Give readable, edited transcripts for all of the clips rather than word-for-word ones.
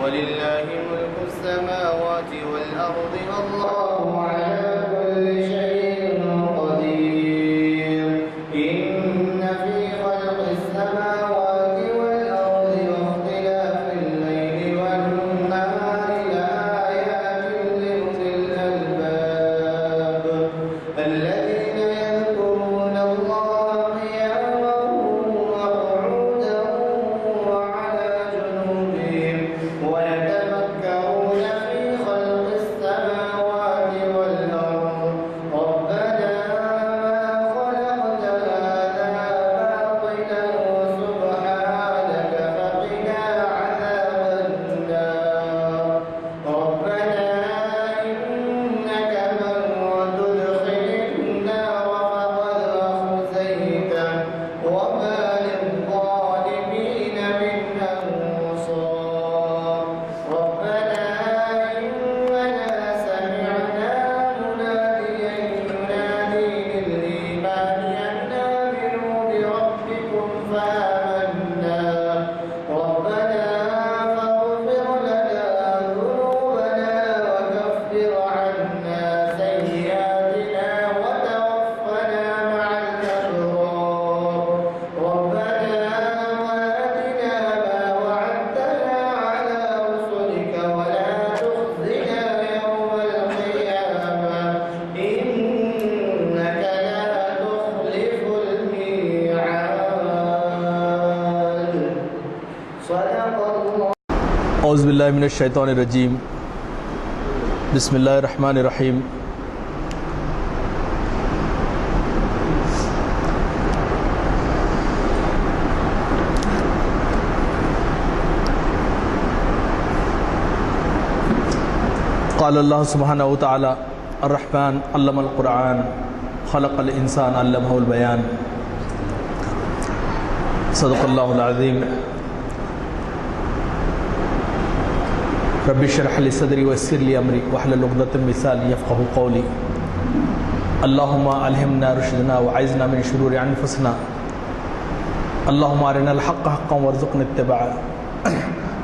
ولله ملك السماوات والأرض والله على كل شيء قدير إن في خلق السماوات والأرض واختلاف الليل والنهار لآيات لأولي الألباب الذين يذكرون الله قياما وقعودا وعلى جنوبهم ويتفكرون في خلق السماوات والأرض ربنا ما خلقت هذا باطلا سبحانك فقنا عذاب النار ربنا إنك من تدخل النار فقد أخزيته وما للظالمين من أنصار ربنا إننا سمعنا مناديا ينادي للإيمان أن آمنوا بربكم فآمنا ربنا فاغفر لنا ذنوبنا وكفر عنا سيئاتنا وتوفنا مع الأبرار ربنا وآتنا ما وعدتنا على رسلك ولا تخزنا يوم القيامة إنك لا تخلف الميعاد صدق الله اعوذ باللہ من الشیطان الرجیم بسم اللہ الرحمن الرحیم قال اللہ سبحانہ وتعالی الرحمن علم القرآن خلق الانسان علمہ البیان صدق اللہ العظیم رب اشرح لي صدري ويسر لي امري واحلل عقدة من لساني يفقهوا قولي اللهم الهمنا رشدنا وعزنا من شرور انفسنا اللهم ارنا الحق حقا وارزقنا اتباعه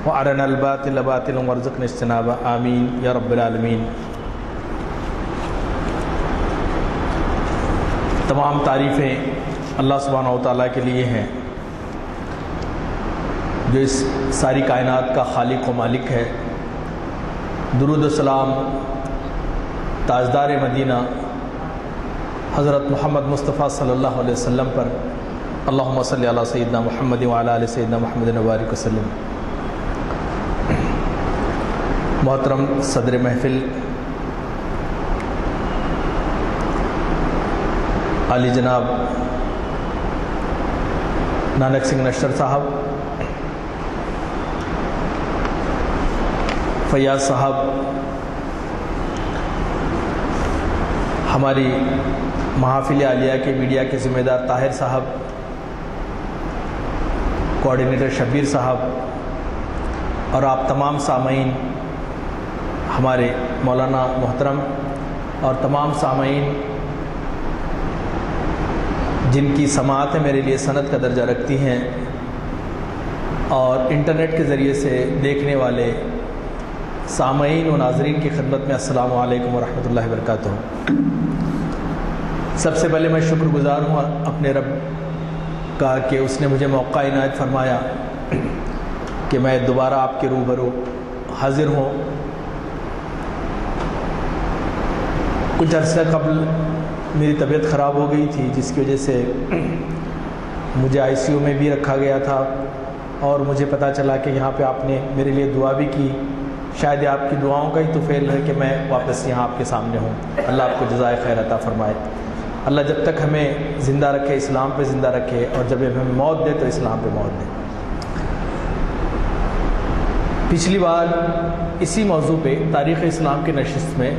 وارنا الباطل باطلا وارزقنا اجتنابه آمین یا رب العالمین۔ تمام تعریفیں اللہ سبحانہ وتعالیٰ کے لیے ہیں جو اس ساری کائنات کا خالق و مالک ہے۔ درود و سلام تاجدار مدینہ حضرت محمد مصطفیٰ صلی اللہ علیہ وسلم پر اللہم صلی علی سیدنا محمد وعلی آل سیدنا محمد وبارک وسلم۔ محترم صدر محفل علی جناب نانک سنگھ نشتر صاحب، فیاض صاحب، ہماری محافل عالیہ کے میڈیا کے ذمہ دار طاہر صاحب، کوآرڈینیٹر شبیر صاحب اور آپ تمام سامعین، ہمارے مولانا محترم اور تمام سامعین جن کی سماعتیں میرے لیے سند کا درجہ رکھتی ہیں اور انٹرنیٹ کے ذریعے سے دیکھنے والے سامعین و ناظرین کی خدمت میں السلام علیکم ورحمۃ اللہ وبرکاتہ۔ سب سے پہلے میں شکر گزار ہوں اپنے رب کا کہ اس نے مجھے موقع عنایت فرمایا کہ میں دوبارہ آپ کے روبرو حاضر ہوں۔ کچھ عرصہ قبل میری طبیعت خراب ہو گئی تھی جس کی وجہ سے مجھے آئی سی یو میں بھی رکھا گیا تھا اور مجھے پتہ چلا کہ یہاں پہ آپ نے میرے لیے دعا بھی کی۔ شاید آپ کی دعاؤں کا ہی تو فعل ہے کہ میں واپس یہاں آپ کے سامنے ہوں۔ اللہ آپ کو جزائے خیر عطا فرمائے۔ اللہ جب تک ہمیں زندہ رکھے اسلام پہ زندہ رکھے اور جب ہمیں موت دے تو اسلام پہ موت دے۔ پچھلی بار اسی موضوع پہ تاریخ اسلام کی نشست میں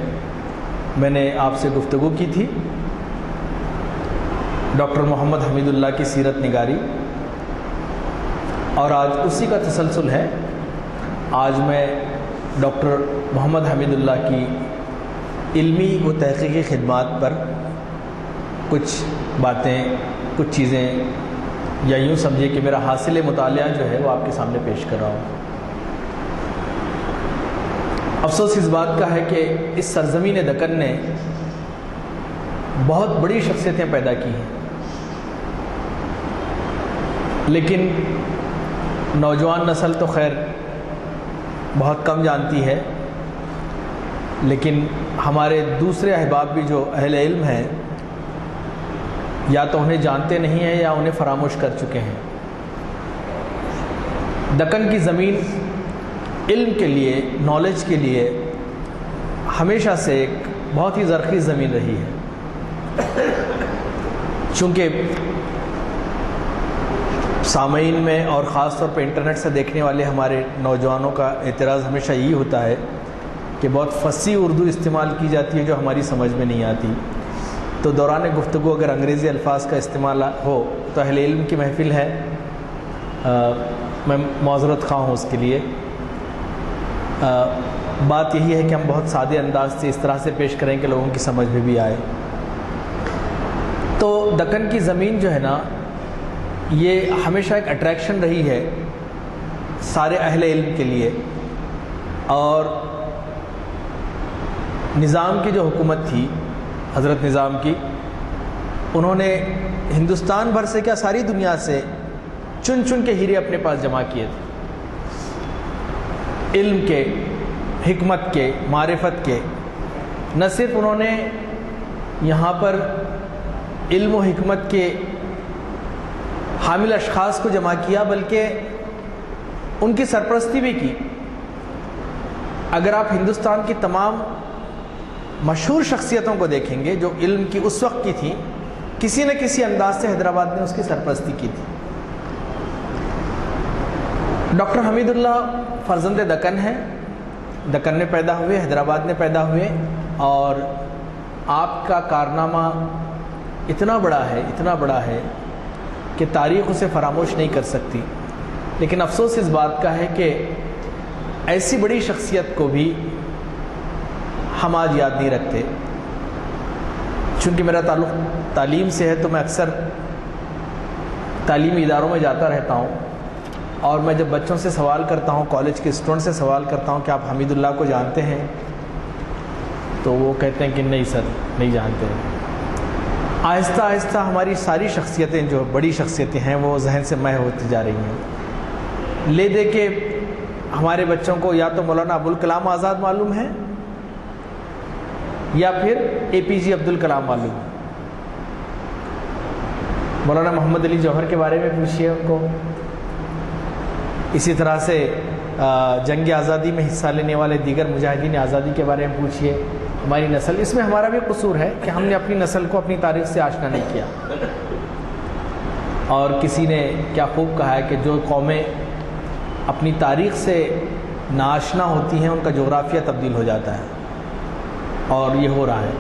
میں نے آپ سے گفتگو کی تھی، ڈاکٹر محمد حمید اللہ کی سیرت نگاری، اور آج اسی کا تسلسل ہے۔ آج میں ڈاکٹر محمد حمید اللہ کی علمی و تحقیقی خدمات پر کچھ باتیں، کچھ چیزیں، یا یوں سمجھے کہ میرا حاصل مطالعہ جو ہے وہ آپ کے سامنے پیش کر رہا ہوں۔ افسوس اس بات کا ہے کہ اس سرزمین دکن نے بہت بڑی شخصیتیں پیدا کی ہیں، لیکن نوجوان نسل تو خیر بہت کم جانتی ہے، لیکن ہمارے دوسرے احباب بھی جو اہل علم ہیں یا تو انہیں جانتے نہیں ہیں یا انہیں فراموش کر چکے ہیں۔ دکن کی زمین علم کے لیے، نالج کے لیے ہمیشہ سے ایک بہت ہی زرخیز زمین رہی ہے۔ چونکہ سامعین میں اور خاص طور پہ انٹرنیٹ سے دیکھنے والے ہمارے نوجوانوں کا اعتراض ہمیشہ یہی ہوتا ہے کہ بہت فصیح اردو استعمال کی جاتی ہے جو ہماری سمجھ میں نہیں آتی، تو دوران گفتگو اگر انگریزی الفاظ کا استعمال ہو تو اہل علم کی محفل ہے، میں معذرت خواہ ہوں اس کے لیے۔ بات یہی ہے کہ ہم بہت سادے انداز سے اس طرح سے پیش کریں کہ لوگوں کی سمجھ میں بھی آئے۔ تو دکن کی زمین جو ہے نا، یہ ہمیشہ ایک اٹریکشن رہی ہے سارے اہل علم کے لیے، اور نظام کی جو حکومت تھی، حضرت نظام کی، انہوں نے ہندوستان بھر سے کیا ساری دنیا سے چن چن کے ہیرے اپنے پاس جمع کیے تھے، علم کے، حکمت کے، معرفت کے۔ نہ صرف انہوں نے یہاں پر علم و حکمت کے حامل اشخاص کو جمع کیا بلکہ ان کی سرپرستی بھی کی۔ اگر آپ ہندوستان کی تمام مشہور شخصیتوں کو دیکھیں گے جو علم کی اس وقت کی تھیں، کسی نہ کسی انداز سے حیدرآباد نے اس کی سرپرستی کی تھی۔ ڈاکٹر حمید اللہ فرزند دکن ہیں، دکن میں پیدا ہوئے، حیدرآباد میں پیدا ہوئے، اور آپ کا کارنامہ اتنا بڑا ہے کہ تاریخ اسے فراموش نہیں کر سکتی۔ لیکن افسوس اس بات کا ہے کہ ایسی بڑی شخصیت کو بھی ہم آج یاد نہیں رکھتے۔ چونکہ میرا تعلق تعلیم سے ہے تو میں اکثر تعلیمی اداروں میں جاتا رہتا ہوں، اور میں جب بچوں سے سوال کرتا ہوں، کالج کے اسٹوڈنٹ سے سوال کرتا ہوں کہ آپ حمید اللہ کو جانتے ہیں، تو وہ کہتے ہیں کہ نہیں سر، نہیں جانتے۔ آہستہ آہستہ ہماری ساری شخصیتیں جو بڑی شخصیتیں ہیں وہ ذہن سے محو ہوتی جا رہی ہیں۔ لے دے کے ہمارے بچوں کو یا تو مولانا ابوالکلام آزاد معلوم ہے یا پھر APJ عبد الکلام معلوم ہے۔ مولانا محمد علی جوہر کے بارے میں پوچھیے ان کو، اسی طرح سے جنگ آزادی میں حصہ لینے والے دیگر مجاہدین آزادی کے بارے میں پوچھیے۔ ہماری نسل، اس میں ہمارا بھی قصور ہے کہ ہم نے اپنی نسل کو اپنی تاریخ سے آشنا نہیں کیا، اور کسی نے کیا خوب کہا ہے کہ جو قومیں اپنی تاریخ سے ناآشنا ہوتی ہیں ان کا جغرافیہ تبدیل ہو جاتا ہے، اور یہ ہو رہا ہے۔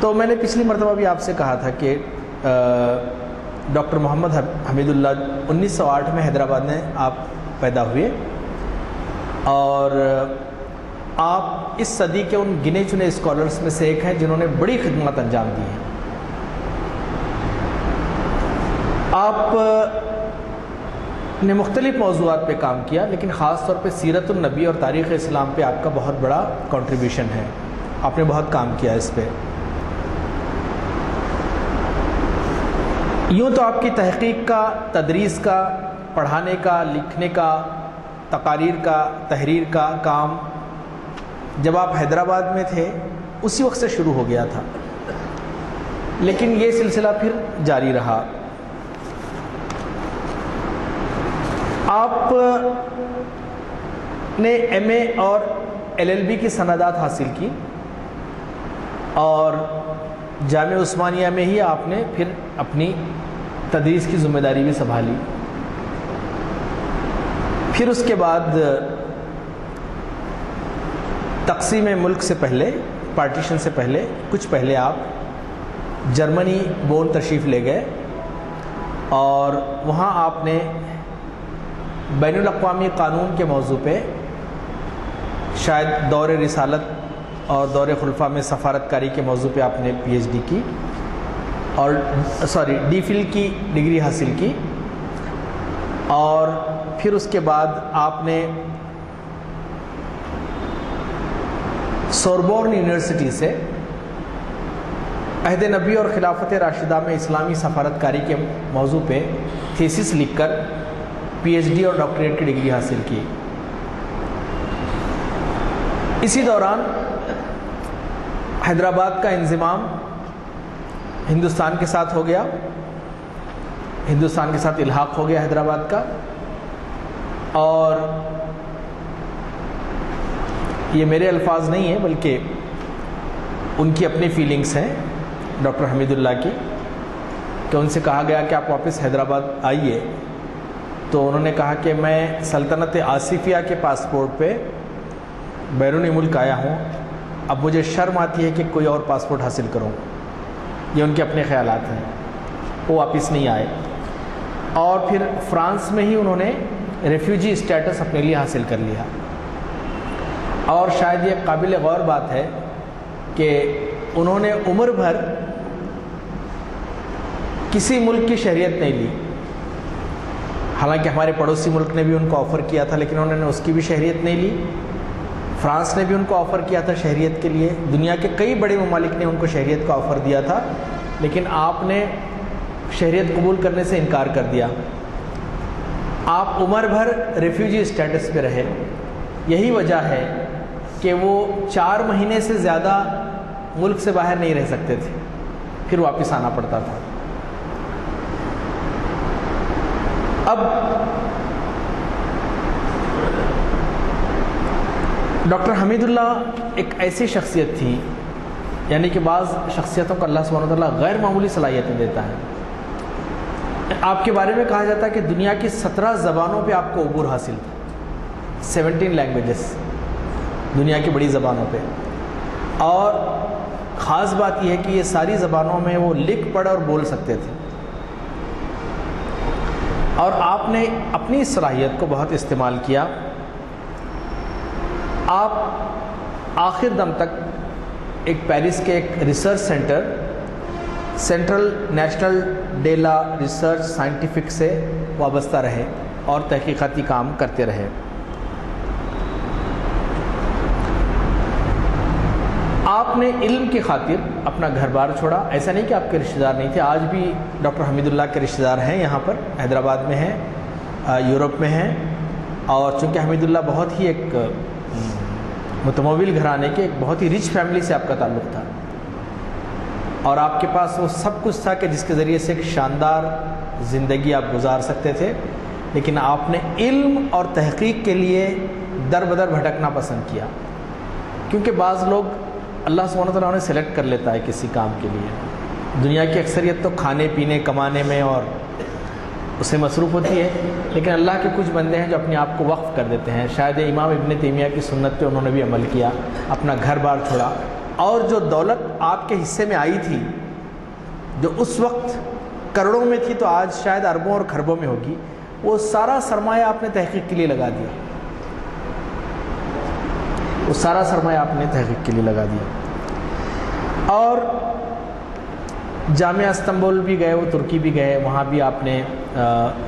تو میں نے پچھلی مرتبہ بھی آپ سے کہا تھا کہ ڈاکٹر محمد حمید اللہ 1908 میں حیدرآباد میں آپ پیدا ہوئے، اور آپ اس صدی کے ان گنے چنے اسکالرز میں سے ایک ہیں جنہوں نے بڑی خدمات انجام دی ہیں۔ آپ نے مختلف موضوعات پہ کام کیا، لیکن خاص طور پہ سیرت النبی اور تاریخ اسلام پہ آپ کا بہت بڑا کنٹریبیوشن ہے، آپ نے بہت کام کیا اس پہ۔ یوں تو آپ کی تحقیق کا، تدریس کا، پڑھانے کا، لکھنے کا، تقاریر کا، تحریر کا کام جب آپ حیدرآباد میں تھے اسی وقت سے شروع ہو گیا تھا، لیکن یہ سلسلہ پھر جاری رہا۔ آپ نے MA اور LLB کی سندات حاصل کی، اور جامعہ عثمانیہ میں ہی آپ نے پھر اپنی تدریس کی ذمہ داری بھی سنبھالی۔ پھر اس کے بعد تقسیم ملک سے پہلے، پارٹیشن سے پہلے، کچھ پہلے آپ جرمنی بون تشریف لے گئے، اور وہاں آپ نے بین الاقوامی قانون کے موضوع پہ شاید دور رسالت اور دور خلفاء میں سفارت کاری کے موضوع پہ آپ نے PhD کی، اور DPhil کی ڈگری حاصل کی، اور پھر اس کے بعد آپ نے سوربورن یونیورسٹی سے عہد نبی اور خلافت راشدہ میں اسلامی سفارت کاری کے موضوع پہ تھیسس لکھ کر پی ایچ ڈی اور ڈاکٹریٹ کی ڈگری حاصل کی۔ اسی دوران حیدرآباد کا انضمام ہندوستان کے ساتھ ہو گیا، ہندوستان کے ساتھ الحاق ہو گیا حیدرآباد کا، اور یہ میرے الفاظ نہیں ہیں بلکہ ان کی اپنی فیلنگس ہیں ڈاکٹر حمید اللہ کی، کہ ان سے کہا گیا کہ آپ واپس حیدرآباد آئیے، تو انہوں نے کہا کہ میں سلطنت آصفیہ کے پاسپورٹ پہ بیرونی ملک آیا ہوں، اب مجھے شرم آتی ہے کہ کوئی اور پاسپورٹ حاصل کروں۔ یہ ان کے اپنے خیالات ہیں، وہ واپس نہیں آئے، اور پھر فرانس میں ہی انہوں نے ریفیوجی اسٹیٹس اپنے لیے حاصل کر لیا۔ اور شاید یہ قابل غور بات ہے کہ انہوں نے عمر بھر کسی ملک کی شہریت نہیں لی، حالانکہ ہمارے پڑوسی ملک نے بھی ان کو آفر کیا تھا، لیکن انہوں نے اس کی بھی شہریت نہیں لی۔ فرانس نے بھی ان کو آفر کیا تھا شہریت کے لیے، دنیا کے کئی بڑے ممالک نے ان کو شہریت کا آفر دیا تھا، لیکن آپ نے شہریت قبول کرنے سے انکار کر دیا۔ آپ عمر بھر ریفیوجی اسٹیٹس پہ رہے۔ یہی وجہ ہے کہ وہ 4 مہینے سے زیادہ ملک سے باہر نہیں رہ سکتے تھے، پھر واپس آنا پڑتا تھا۔ اب ڈاکٹر حمید اللہ ایک ایسی شخصیت تھی، یعنی کہ بعض شخصیتوں کو اللہ سبحانہ وتعالیٰ غیر معمولی صلاحیتیں دیتا ہے۔ آپ کے بارے میں کہا جاتا ہے کہ دنیا کی 17 زبانوں پہ آپ کو عبور حاصل تھا، 17 لینگویجز دنیا کی بڑی زبانوں پہ، اور خاص بات یہ ہے کہ یہ ساری زبانوں میں وہ لکھ پڑھ اور بول سکتے تھے، اور آپ نے اپنی صلاحیت کو بہت استعمال کیا۔ آپ آخر دم تک ایک پیرس کے ایک research centre central national de la research scientific سے وابستہ رہے اور تحقیقاتی کام کرتے رہے۔ آپ نے علم کی خاطر اپنا گھر بار چھوڑا، ایسا نہیں کہ آپ کے رشتہ دار نہیں تھے، آج بھی ڈاکٹر حمید اللہ کے رشتہ دار ہیں، یہاں پر حیدرآباد میں ہیں، یورپ میں ہیں، اور چونکہ حمید اللہ بہت ہی ایک متمول گھرانے کے ایک بہت ہی رچ فیملی سے آپ کا تعلق تھا، اور آپ کے پاس وہ سب کچھ تھا کہ جس کے ذریعے سے ایک شاندار زندگی آپ گزار سکتے تھے، لیکن آپ نے علم اور تحقیق کے لیے در بدر بھٹکنا پسند کیا، کیونکہ بعض لوگ اللہ سبحانہ وتعالیٰ انہیں سلیکٹ کر لیتا ہے کسی کام کے لیے۔ دنیا کی اکثریت تو کھانے پینے کمانے میں اور اسے مصروف ہوتی ہے، لیکن اللہ کے کچھ بندے ہیں جو اپنے آپ کو وقف کر دیتے ہیں۔ شاید امام ابن تیمیہ کی سنت پہ انہوں نے بھی عمل کیا، اپنا گھر بار چھوڑا، اور جو دولت آپ کے حصے میں آئی تھی، جو اس وقت کروڑوں میں تھی تو آج شاید اربوں اور خربوں میں ہوگی، وہ سارا سرمایہ آپ نے تحقیق کے لیے لگا دیا، وہ سارا سرمایہ آپ نے تحقیق کے لیے لگا دیا۔ اور جامعہ استنبول بھی گئے، وہ ترکی بھی گئے، وہاں بھی آپ نے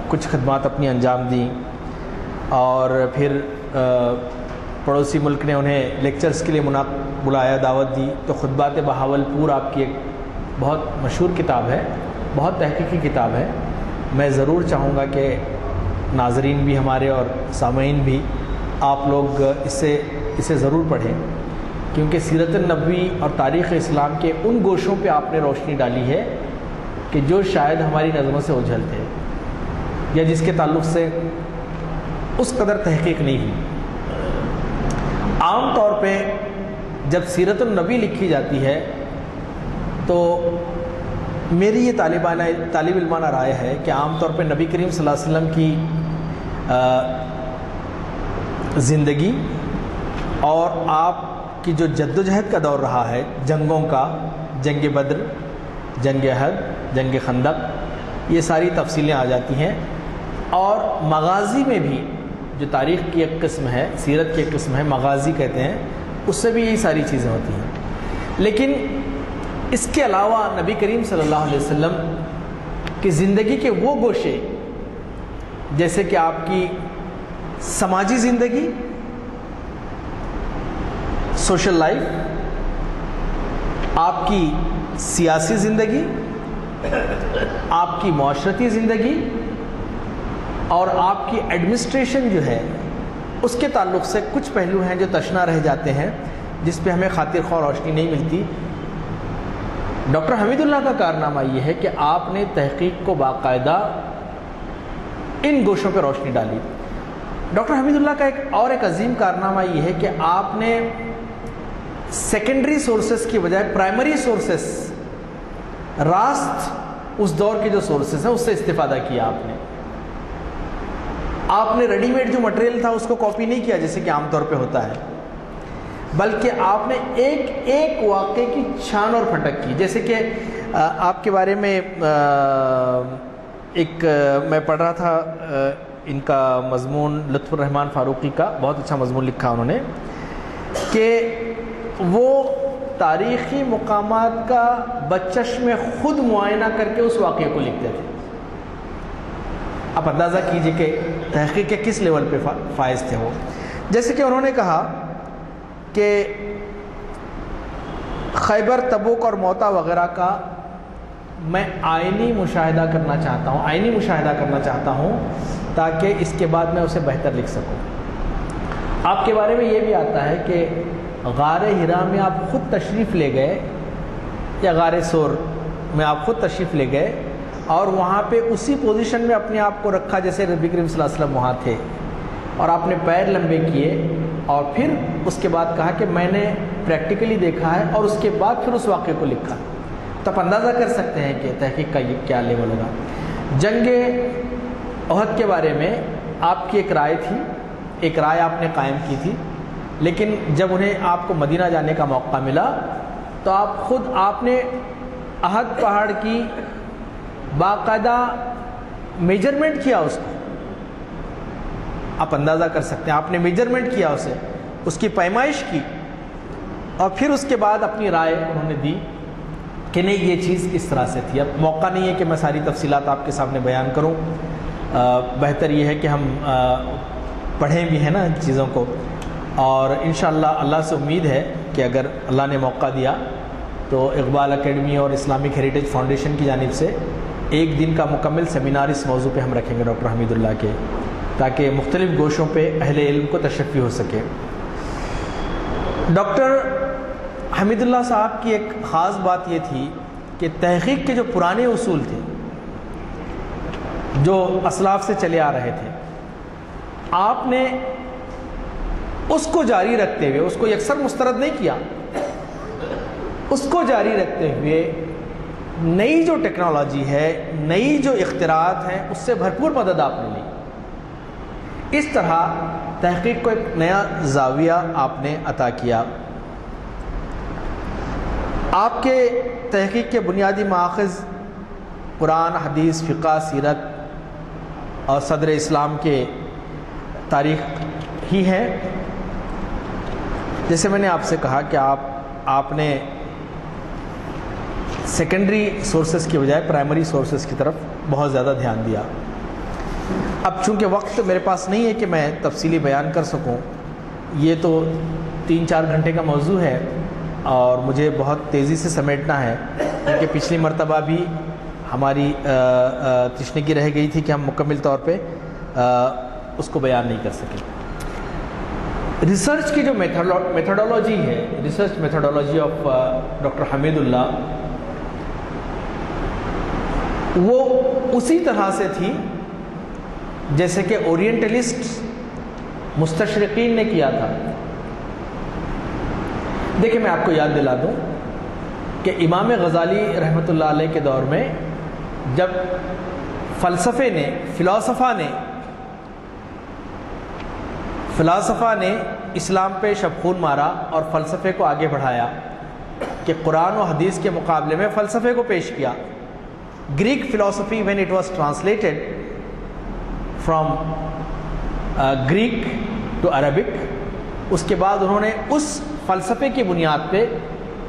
کچھ خدمات اپنی انجام دیں، اور پھر پڑوسی ملک نے انہیں لیکچرز کے لیے بلایا، دعوت دی، تو خطبات بہاولپور آپ کی ایک بہت مشہور کتاب ہے، بہت تحقیقی کتاب ہے۔ میں ضرور چاہوں گا کہ ناظرین بھی ہمارے اور سامعین بھی آپ لوگ اسے ضرور پڑھیں، کیونکہ سیرت النبوی اور تاریخ اسلام کے ان گوشوں پہ آپ نے روشنی ڈالی ہے کہ جو شاید ہماری نظروں سے اوجھل تھے، یا جس کے تعلق سے اس قدر تحقیق نہیں ہوئی۔ عام طور پہ جب سیرت النبی لکھی جاتی ہے تو میری یہ طالب علمانہ رائے ہے کہ عام طور پہ نبی کریم صلی اللہ علیہ وسلم کی زندگی اور آپ کی جو جد و جہد کا دور رہا ہے، جنگوں کا، جنگ بدر، جنگ احد، جنگ خندق، یہ ساری تفصیلیں آ جاتی ہیں، اور مغازی میں بھی جو تاریخ کی ایک قسم ہے، سیرت کی ایک قسم ہے، مغازی کہتے ہیں، اس سے بھی یہی ساری چیزیں ہوتی ہیں۔ لیکن اس کے علاوہ نبی کریم صلی اللہ علیہ وسلم کی زندگی کے وہ گوشے، جیسے کہ آپ کی سماجی زندگی، سوشل لائف، آپ کی سیاسی زندگی، آپ کی معاشرتی زندگی اور آپ کی ایڈمنسٹریشن جو ہے اس کے تعلق سے کچھ پہلو ہیں جو تشنا رہ جاتے ہیں، جس پہ ہمیں خاطر خواہ روشنی نہیں ملتی۔ ڈاکٹر حمید اللہ کا کارنامہ یہ ہے کہ آپ نے تحقیق کو باقاعدہ ان گوشوں پہ روشنی ڈالی۔ ڈاکٹر حمید اللہ کا ایک عظیم کارنامہ یہ ہے کہ آپ نے سیکنڈری سورسز کی بجائے پرائمری سورسز، راست اس دور کے جو سورسز ہیں اس سے استفادہ کیا۔ آپ نے ریڈی میڈ جو مٹیریل تھا اس کو کاپی نہیں کیا جیسے کہ عام طور پہ ہوتا ہے، بلکہ آپ نے ایک ایک واقعے کی چھان اور پھٹک کی۔ جیسے کہ آپ کے بارے میں ایک میں پڑھ رہا تھا ان کا مضمون، لطف الرحمان فاروقی کا بہت اچھا مضمون لکھا انہوں نے، کہ وہ تاریخی مقامات کا بچشم خود معائنہ کر کے اس واقعے کو لکھتے تھے۔ آپ اندازہ کیجئے کہ تحقیق کے کس لیول پہ فائز تھے وہ۔ جیسے کہ انہوں نے کہا کہ خیبر، تبوک اور موتا وغیرہ کا میں آئینی مشاہدہ کرنا چاہتا ہوں تاکہ اس کے بعد میں اسے بہتر لکھ سکوں۔ آپ کے بارے میں یہ بھی آتا ہے کہ غار ہرا میں آپ خود تشریف لے گئے، یا غار سور میں آپ خود تشریف لے گئے اور وہاں پہ اسی پوزیشن میں اپنے آپ کو رکھا جیسے نبی کریم صلی اللہ علیہ وسلم وہاں تھے، اور آپ نے پیر لمبے کیے اور پھر اس کے بعد کہا کہ میں نے پریکٹیکلی دیکھا ہے، اور اس کے بعد پھر اس واقعے کو لکھا۔ تو آپ اندازہ کر سکتے ہیں کہ تحقیق کا یہ کیا لیول ہوگا۔ جنگ احد کے بارے میں آپ کی ایک رائے آپ نے قائم کی تھی، لیکن جب آپ کو مدینہ جانے کا موقع ملا تو آپ نے احد پہاڑ کی باقاعدہ میجرمنٹ کیا اس کو۔ آپ اندازہ کر سکتے ہیں، آپ نے میجرمنٹ کیا اسے، اس کی پیمائش کی، اور پھر اس کے بعد اپنی رائے انہوں نے دی کہ نہیں یہ چیز اس طرح سے تھی۔ اب موقع نہیں ہے کہ میں ساری تفصیلات آپ کے سامنے بیان کروں، بہتر یہ ہے کہ ہم پڑھیں بھی ہیں نا ان چیزوں کو، اور انشاءاللہ اللہ سے امید ہے کہ اگر اللہ نے موقع دیا تو اقبال اکیڈمی اور اسلامک ہیریٹیج فاؤنڈیشن کی جانب سے ایک دن کا مکمل سیمینار اس موضوع پہ ہم رکھیں گے ڈاکٹر حمید اللہ کے، تاکہ مختلف گوشوں پہ اہل علم کو تشفی ہو سکے۔ ڈاکٹر حمید اللہ صاحب کی ایک خاص بات یہ تھی کہ تحقیق کے جو پرانے اصول تھے جو اسلاف سے چلے آ رہے تھے، آپ نے اس کو جاری رکھتے ہوئے، اس کو یکسر مسترد نہیں کیا، اس کو جاری رکھتے ہوئے نئی جو ٹیکنالوجی ہے، نئی جو اختراعات ہیں، اس سے بھرپور مدد آپ نے لی۔ اس طرح تحقیق کو ایک نیا زاویہ آپ نے عطا کیا۔ آپ کے تحقیق کے بنیادی ماخذ قرآن، حدیث، فقہ، سیرت اور صدر اسلام کے تاریخ ہی ہیں۔ جیسے میں نے آپ سے کہا کہ آپ نے سیکنڈری سورسز کی بجائے پرائمری سورسز کی طرف بہت زیادہ دھیان دیا۔ اب چونکہ وقت میرے پاس نہیں ہے کہ میں تفصیلی بیان کر سکوں، یہ تو 3-4 گھنٹے کا موضوع ہے اور مجھے بہت تیزی سے سمیٹنا ہے، کیونکہ پچھلی مرتبہ بھی ہماری تشنگی رہ گئی تھی کہ ہم مکمل طور پہ اس کو بیان نہیں کر سکے۔ ریسرچ کی جو میتھڈولوجی ہے، ریسرچ میتھڈولوجی آف ڈاکٹر حمید اللہ، وہ اسی طرح سے تھی جیسے کہ اورینٹلسٹ مستشرقین نے کیا تھا۔ دیکھیں میں آپ کو یاد دلا دوں کہ امام غزالی رحمۃ اللہ علیہ کے دور میں جب فلاسفہ نے اسلام پہ شبخون مارا اور فلسفے کو آگے بڑھایا کہ قرآن و حدیث کے مقابلے میں فلسفے کو پیش کیا، Greek philosophy when it was translated from Greek to Arabic، اس کے بعد انہوں نے اس فلسفے کی بنیاد پہ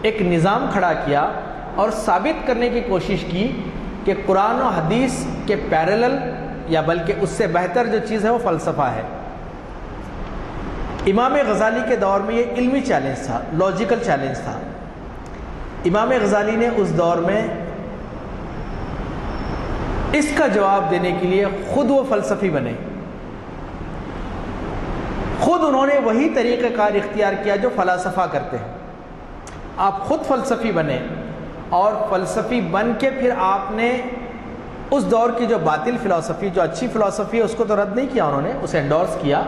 ایک نظام کھڑا کیا اور ثابت کرنے کی کوشش کی کہ قرآن و حدیث کے پیرالل یا بلکہ اس سے بہتر جو چیز ہے وہ فلسفہ ہے۔ امام غزالی کے دور میں یہ علمی چیلنج تھا، لاجیکل چیلنج تھا۔ امام غزالی نے اس دور میں اس کا جواب دینے کے لیے خود وہ فلسفی بنے، خود انہوں نے وہی طریقہ کار اختیار کیا جو فلاسفہ کرتے ہیں۔ آپ خود فلسفی بنے اور فلسفی بن کے پھر آپ نے اس دور کی جو باطل فلسفی، جو اچھی فلسفی ہے، اس کو تو رد نہیں کیا، انہوں نے اسے انڈورس کیا،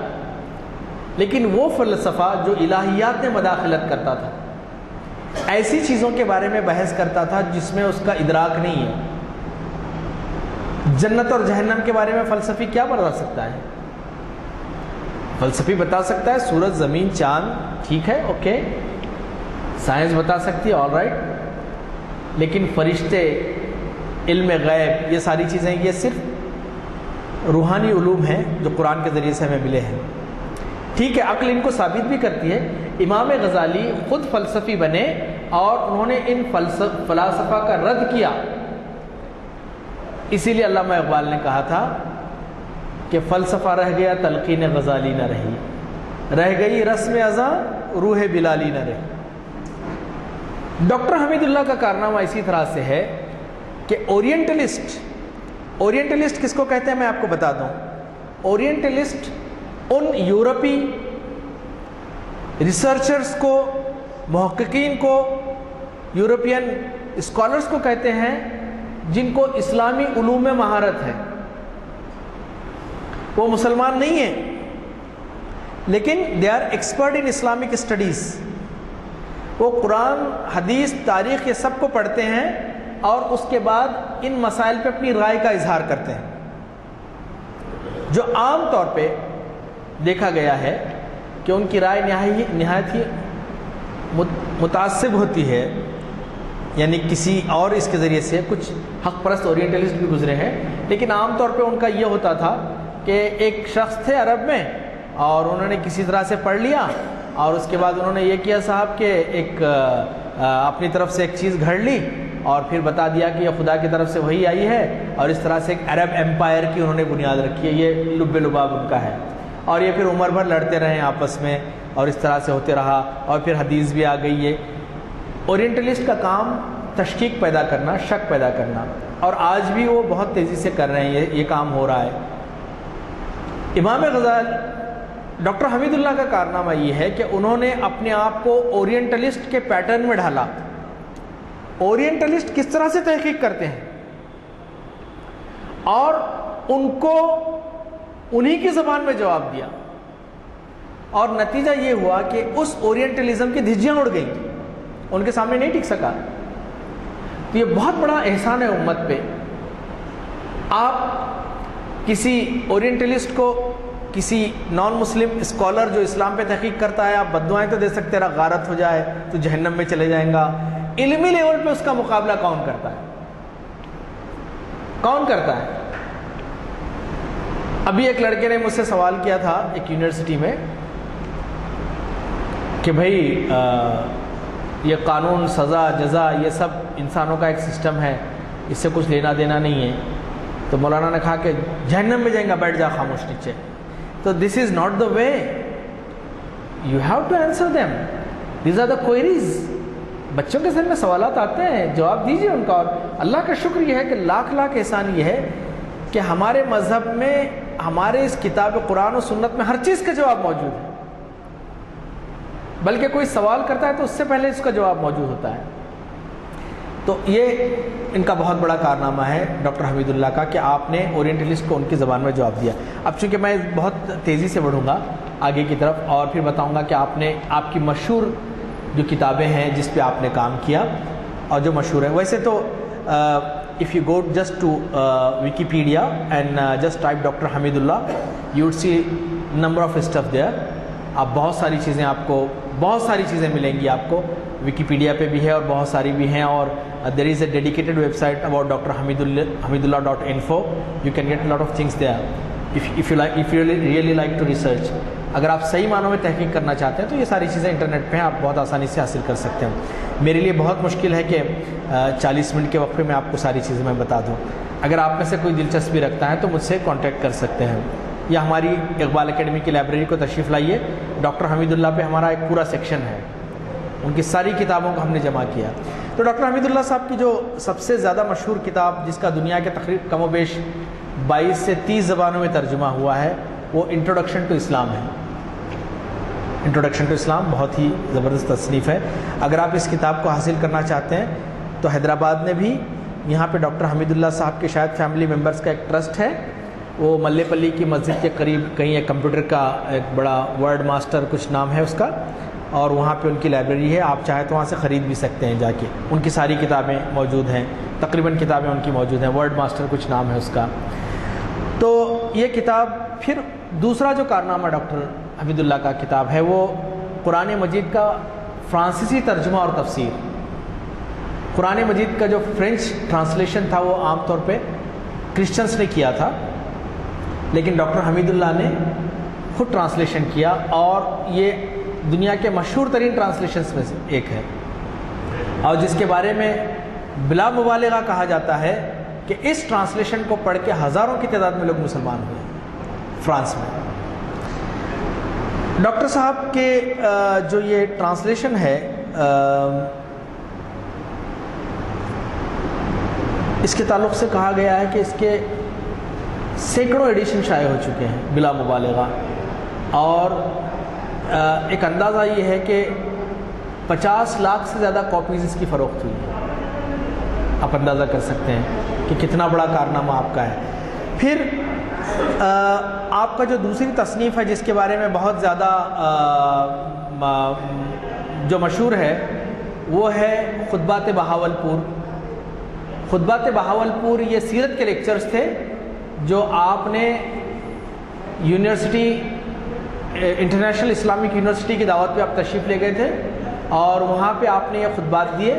لیکن وہ فلسفہ جو الہیات میں مداخلت کرتا تھا، ایسی چیزوں کے بارے میں بحث کرتا تھا جس میں اس کا ادراک نہیں ہے۔ جنت اور جہنم کے بارے میں فلسفی کیا بتا سکتا ہے؟ فلسفی بتا سکتا ہے سورج، زمین، چاند، ٹھیک ہے، اوکے، سائنس بتا سکتی ہے، آل رائٹ، لیکن فرشتے، علم غیب، یہ ساری چیزیں یہ صرف روحانی علوم ہیں جو قرآن کے ذریعے سے ہمیں ملے ہیں۔ ٹھیک ہے، عقل ان کو ثابت بھی کرتی ہے۔ امام غزالی خود فلسفی بنے اور انہوں نے ان فلاسفہ کا رد کیا۔ اسی لیے علامہ اقبال نے کہا تھا کہ فلسفہ رہ گیا تلقین غزالی نہ رہی، رہ گئی رسم ازاں روح بلالی نہ رہی۔ ڈاکٹر حمید اللہ کا کارنامہ اسی طرح سے ہے کہ اورینٹلسٹ کس کو کہتے ہیں میں آپ کو بتا دوں۔ اورینٹلسٹ ان یورپی ریسرچرز کو، محققین کو، یورپین اسکالرز کو کہتے ہیں جن کو اسلامی علوم میں مہارت ہے۔ وہ مسلمان نہیں ہیں لیکن they are expert in Islamic studies. وہ قرآن، حدیث، تاریخ، یہ سب کو پڑھتے ہیں اور اس کے بعد ان مسائل پہ اپنی رائے کا اظہار کرتے ہیں۔ جو عام طور پہ دیکھا گیا ہے کہ ان کی رائے نہایت ہی متعصب ہوتی ہے، یعنی کسی اور اس کے ذریعے سے کچھ حق پرست اورینٹلسٹ بھی گزرے ہیں، لیکن عام طور پہ ان کا یہ ہوتا تھا کہ ایک شخص تھے عرب میں اور انہوں نے کسی طرح سے پڑھ لیا اور اس کے بعد انہوں نے یہ کیا صاحب کہ ایک اپنی طرف سے ایک چیز گھڑ لی اور پھر بتا دیا کہ یہ خدا کی طرف سے وہی آئی ہے، اور اس طرح سے ایک عرب ایمپائر کی انہوں نے بنیاد رکھی ہے، یہ لب لباب ان کا ہے، اور یہ پھر عمر بھر لڑتے رہے آپس میں اور اس طرح سے ہوتے رہا، اور پھر حدیث بھی آ گئی ہے۔ اورینٹلسٹ کا کام تشکیک پیدا کرنا، شک پیدا کرنا، اور آج بھی وہ بہت تیزی سے کر رہے ہیں، یہ کام ہو رہا ہے۔ امام غزالی، ڈاکٹر حمید اللہ کا کارنامہ یہ ہے کہ انہوں نے اپنے آپ کو اورینٹلسٹ کے پیٹرن میں ڈھالا۔ اورینٹلسٹ کس طرح سے تحقیق کرتے ہیں اور ان کو انہی کی زبان میں جواب دیا، اور نتیجہ یہ ہوا کہ اس اورینٹلزم کی دھجیاں اڑ گئیں، ان کے سامنے نہیں ٹک سکا۔ تو یہ بہت بڑا احسان ہے امت پہ۔ آپ کسی اورینٹلسٹ کو، کسی نان مسلم اسکالر جو اسلام پہ تحقیق کرتا ہے، آپ بددعائیں تو دے سکتے، تیرا غارت ہو جائے تو جہنم میں چلے جائیں گا۔ علمی لیول پہ اس کا مقابلہ کون کرتا ہے؟ کون کرتا ہے؟ ابھی ایک لڑکے نے مجھ سے سوال کیا تھا ایک یونیورسٹی میں کہ بھائی یہ قانون، سزا، جزا، یہ سب انسانوں کا ایک سسٹم ہے، اس سے کچھ لینا دینا نہیں ہے۔ تو مولانا نے کہا کہ جہنم میں جائیں گا، بیٹھ جا خاموش نیچے۔ تو this is not the way, you have to answer them, these are the queries. بچوں کے ذہن میں سوالات آتے ہیں، جواب دیجیے ان کا۔ اور اللہ کا شکر یہ ہے کہ لاکھ لاکھ احسان یہ ہے کہ ہمارے مذہب میں، ہمارے اس کتاب قرآن و سنت میں ہر چیز کا جواب موجود ہے، بلکہ کوئی سوال کرتا ہے تو اس سے پہلے اس کا جواب موجود ہوتا ہے۔ تو یہ ان کا بہت بڑا کارنامہ ہے ڈاکٹر حمید اللہ کا کہ آپ نے اورینٹلسٹ کو ان کی زبان میں جواب دیا۔ اب چونکہ میں بہت تیزی سے بڑھوں گا آگے کی طرف اور پھر بتاؤں گا کہ آپ کی مشہور جو کتابیں ہیں جس پہ آپ نے کام کیا اور جو مشہور ہے۔ ویسے تو if you go just to Wikipedia and just type Dr. Hamidullah, you would see number of stuff there. آپ بہت ساری چیزیں ملیں گی آپ کو، وکیپیڈیا پہ بھی ہے اور بہت ساری بھی ہیں، اور there is a dedicated website about Dr. Hamidullah.info. You can get a lot of things there if you really like to research. اگر آپ صحیح معنوں میں تحقیق کرنا چاہتے ہیں تو یہ ساری چیزیں انٹرنیٹ پہ ہیں، آپ بہت آسانی سے حاصل کر سکتے ہیں۔ میرے لیے بہت مشکل ہے کہ 40 منٹ کے وقفے میں آپ کو ساری چیزیں میں بتا دوں۔ اگر آپ میں سے کوئی دلچسپی رکھتا ہے تو مجھ سے کانٹیکٹ کر سکتے ہیں۔ یا ہماری اقبال اکیڈمی کی لائبریری کو تشریف لائیے. ڈاکٹر حمید اللہ پہ ہمارا ایک پورا سیکشن ہے, ان کی ساری کتابوں کو ہم نے جمع کیا. تو ڈاکٹر حمید اللہ صاحب کی جو سب سے زیادہ مشہور کتاب جس کا دنیا کے تقریباً کم و بیش 22 سے 30 زبانوں میں ترجمہ ہوا ہے وہ انٹروڈکشن ٹو اسلام ہے. انٹروڈکشن ٹو اسلام بہت ہی زبردست تصنیف ہے. اگر آپ اس کتاب کو حاصل کرنا چاہتے ہیں تو حیدرآباد میں بھی یہاں پہ ڈاکٹر حمید اللہ صاحب کے شاید فیملی ممبرس کا ایک ٹرسٹ ہے, وہ ملے پلی کی مسجد کے قریب کہیں ایک کمپیوٹر کا ایک بڑا ورڈ ماسٹر کچھ نام ہے اس کا, اور وہاں پہ ان کی لائبریری ہے. آپ چاہیں تو وہاں سے خرید بھی سکتے ہیں جا کے, ان کی ساری کتابیں موجود ہیں, تقریباً کتابیں ان کی موجود ہیں. ورڈ ماسٹر کچھ نام ہے اس کا. تو یہ کتاب, پھر دوسرا جو کارنامہ ڈاکٹر حمید اللہ کا کتاب ہے وہ قرآن مجید کا فرانسیسی ترجمہ اور تفسیر. قرآن مجید کا جو فرینچ ٹرانسلیشن تھا وہ عام طور پہ کرسچنس نے کیا تھا, لیکن ڈاکٹر حمید اللہ نے خود ٹرانسلیشن کیا, اور یہ دنیا کے مشہور ترین ٹرانسلیشنس میں سے ایک ہے, اور جس کے بارے میں بلا مبالغہ کہا جاتا ہے کہ اس ٹرانسلیشن کو پڑھ کے ہزاروں کی تعداد میں لوگ مسلمان ہوئے فرانس میں. ڈاکٹر صاحب کے جو یہ ٹرانسلیشن ہے اس کے تعلق سے کہا گیا ہے کہ اس کے سینکڑوں ایڈیشن شائع ہو چکے ہیں بلا مبالغہ, اور ایک اندازہ یہ ہے کہ 50 لاکھ سے زیادہ کاپیز اس کی فروخت ہوئی ہے. آپ اندازہ کر سکتے ہیں کہ کتنا بڑا کارنامہ آپ کا ہے. پھر آپ کا جو دوسری تصنیف ہے جس کے بارے میں بہت زیادہ جو مشہور ہے وہ ہے خطبات بہاولپور. خطبات بہاولپور یہ سیرت کے لیکچرز تھے جو آپ نے یونیورسٹی, انٹرنیشنل اسلامک یونیورسٹی کی دعوت پہ آپ تشریف لے گئے تھے, اور وہاں پہ آپ نے یہ خطبات دیے,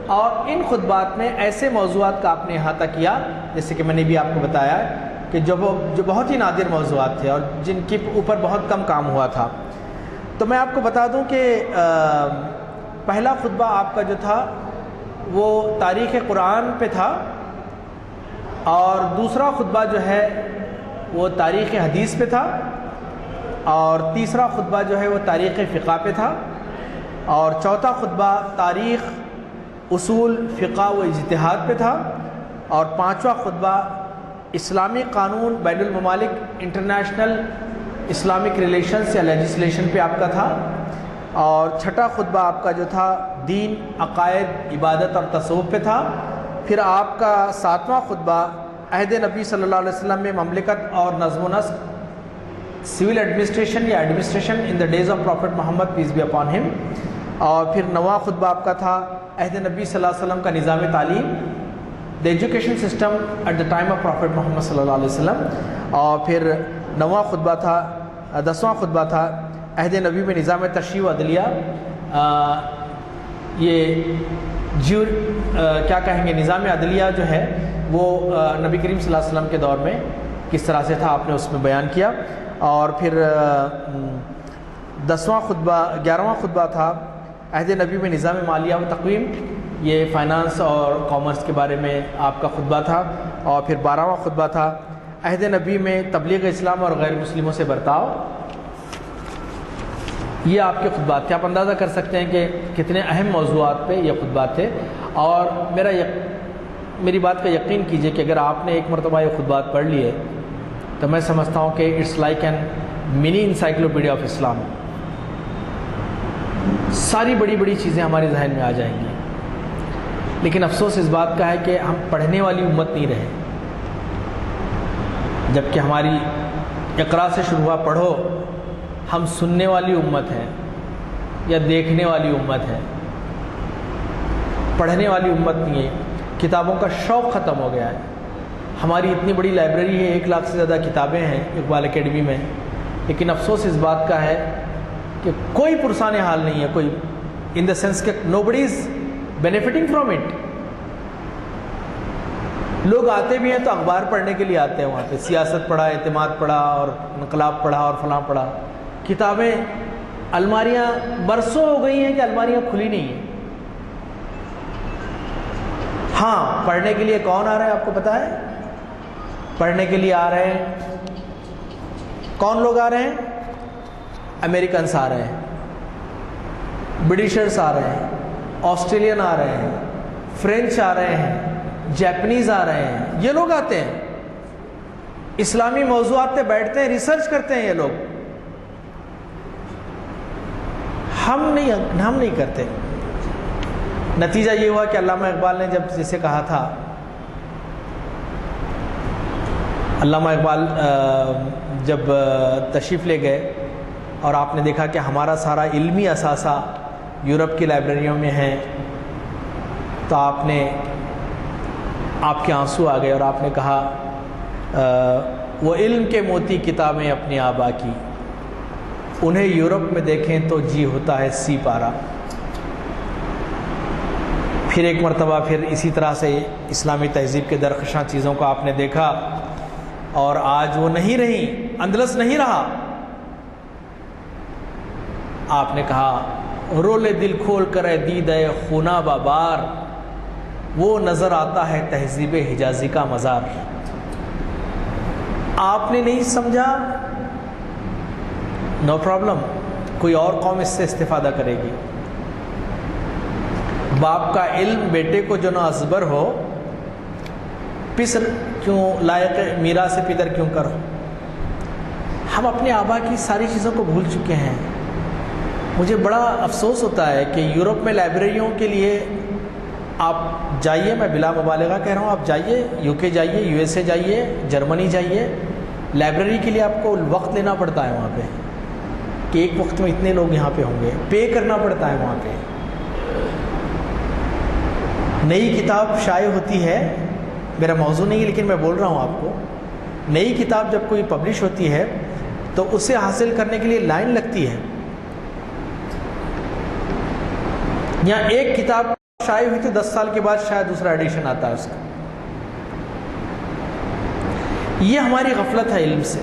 اور ان خطبات میں ایسے موضوعات کا آپ نے احاطہ کیا جیسے کہ میں نے بھی آپ کو بتایا کہ جو بہت ہی نادر موضوعات تھے اور جن کے اوپر بہت کم کام ہوا تھا. تو میں آپ کو بتا دوں کہ پہلا خطبہ آپ کا جو تھا وہ تاریخ قرآن پہ تھا, اور دوسرا خطبہ جو ہے وہ تاریخ حدیث پہ تھا, اور تیسرا خطبہ جو ہے وہ تاریخ فقہ پہ تھا, اور چوتھا خطبہ تاریخ, اصول, فقہ و اجتہاد پہ تھا, اور پانچواں خطبہ اسلامی قانون بین الممالک انٹرنیشنل اسلامک ریلیشنز یا لیجسلیشن پہ آپ کا تھا, اور چھٹا خطبہ آپ کا جو تھا دین, عقائد, عبادت اور تصوف پہ تھا. پھر آپ کا ساتواں خطبہ عہد نبی صلی اللہ علیہ وسلم میں مملکت اور نظم و نسق, سول ایڈمنسٹریشن یا administration in the days of prophet Muhammad peace be upon him, اور پھر نواں خطبہ آپ کا تھا عہد نبی صلی اللہ علیہ وسلم کا نظام تعلیم, the education system at the time of prophet Muhammad صلی اللہ علیہ وسلم, اور پھر نواں خطبہ تھا, 10واں خطبہ تھا عہد نبی میں نظام تشریع و عدلیہ, یہ کیا کہیں گے نظام عدلیہ جو ہے وہ نبی کریم صلی اللہ علیہ وسلم کے دور میں کس طرح سے تھا آپ نے اس میں بیان کیا. اور پھر 11واں خطبہ تھا عہد نبی میں نظام مالیہ و تقویم, یہ فائنانس اور کامرس کے بارے میں آپ کا خطبہ تھا. اور پھر 12واں خطبہ تھا عہد نبی میں تبلیغ اسلام اور غیر مسلموں سے برتاؤ. یہ آپ کے خطبات تھے. آپ اندازہ کر سکتے ہیں کہ کتنے اہم موضوعات پہ یہ خطبات تھے, اور میری بات کا یقین کیجئے کہ اگر آپ نے ایک مرتبہ یہ خطبات پڑھ لیے تو میں سمجھتا ہوں کہ it's like an mini encyclopedia of Islam. ساری بڑی بڑی چیزیں ہمارے ذہن میں آ جائیں گی. لیکن افسوس اس بات کا ہے کہ ہم پڑھنے والی امت نہیں رہے, جبکہ ہماری اقرا سے شروع ہوا پڑھو, ہم سننے والی امت ہے یا دیکھنے والی امت ہے, پڑھنے والی امت نہیں ہے. کتابوں کا شوق ختم ہو گیا ہے. ہماری اتنی بڑی لائبریری ہے, 1 لاکھ سے زیادہ کتابیں ہیں اقبال اکیڈمی میں, لیکن افسوس اس بات کا ہے کہ کوئی پرسان حال نہیں ہے, کوئی ان دا سینس کہ نو بڈی از بینیفٹنگ فرام اٹ. لوگ آتے بھی ہیں تو اخبار پڑھنے کے لیے آتے ہیں, وہاں پہ سیاست پڑھا, اعتماد پڑھا اور انقلاب پڑھا اور فلاں پڑھا. کتابیں, الماریاں برسوں ہو گئی ہیں کہ الماریاں کھلی نہیں ہیں. ہاں, پڑھنے کے لیے کون آ رہا ہے آپ کو پتہ ہے؟ پڑھنے کے لیے آ رہے ہیں کون لوگ آ رہے ہیں؟ امریکنس آ رہے ہیں، برٹشرس آ رہے ہیں، آسٹریلین آ رہے ہیں، فرینچ آ رہے ہیں، جیپنیز آ رہے ہیں، یہ لوگ آتے ہیں، اسلامی موضوعات پہ بیٹھتے ہیں، ریسرچ کرتے ہیں یہ لوگ. ہم نہیں کرتے. نتیجہ یہ ہوا کہ علامہ اقبال نے جیسے کہا تھا، علامہ اقبال جب تشریف لے گئے اور آپ نے دیکھا کہ ہمارا سارا علمی اثاثہ یورپ کی لائبریریوں میں ہے، تو آپ کے آنسو آ گئے اور آپ نے کہا وہ علم کے موتی کتابیں اپنے آبا کی، انہیں یورپ میں دیکھیں تو جی ہوتا ہے سی پارا. پھر ایک مرتبہ پھر اسی طرح سے اسلامی تہذیب کے درخشاں چیزوں کو آپ نے دیکھا، اور آج وہ نہیں رہی، اندلس نہیں رہا. آپ نے کہا رولے دل کھول کر دیدہ خوناب بار، وہ نظر آتا ہے تہذیب حجازی کا مزار. آپ نے نہیں سمجھا، نو پرابلم، کوئی اور قوم اس سے استفادہ کرے گی. باپ کا علم بیٹے کو جو نہ ازبر ہو، پسر کیوں لائق میرا سے پدر کیوں کرو. ہم اپنے آبا کی ساری چیزوں کو بھول چکے ہیں. مجھے بڑا افسوس ہوتا ہے کہ یورپ میں لائبریریوں کے لیے آپ جائیے، میں بلا مبالغہ کہہ رہا ہوں، آپ جائیے، یو کے جائیے، یو ایس اے جائیے، جرمنی جائیے، لائبریری کے لیے آپ کو وقت لینا پڑتا ہے وہاں پہ کہ ایک وقت میں اتنے لوگ یہاں پہ ہوں گے، پے کرنا پڑتا ہے وہاں پہ. نئی کتاب شائع ہوتی ہے، میرا موضوع نہیں ہے لیکن میں بول رہا ہوں آپ کو، نئی کتاب جب کوئی پبلش ہوتی ہے تو اسے حاصل کرنے کے لیے لائن لگتی ہے. یہاں ایک کتاب شائع ہوئی تو 10 سال کے بعد شاید دوسرا ایڈیشن آتا ہے اس کا. یہ ہماری غفلت ہے علم سے.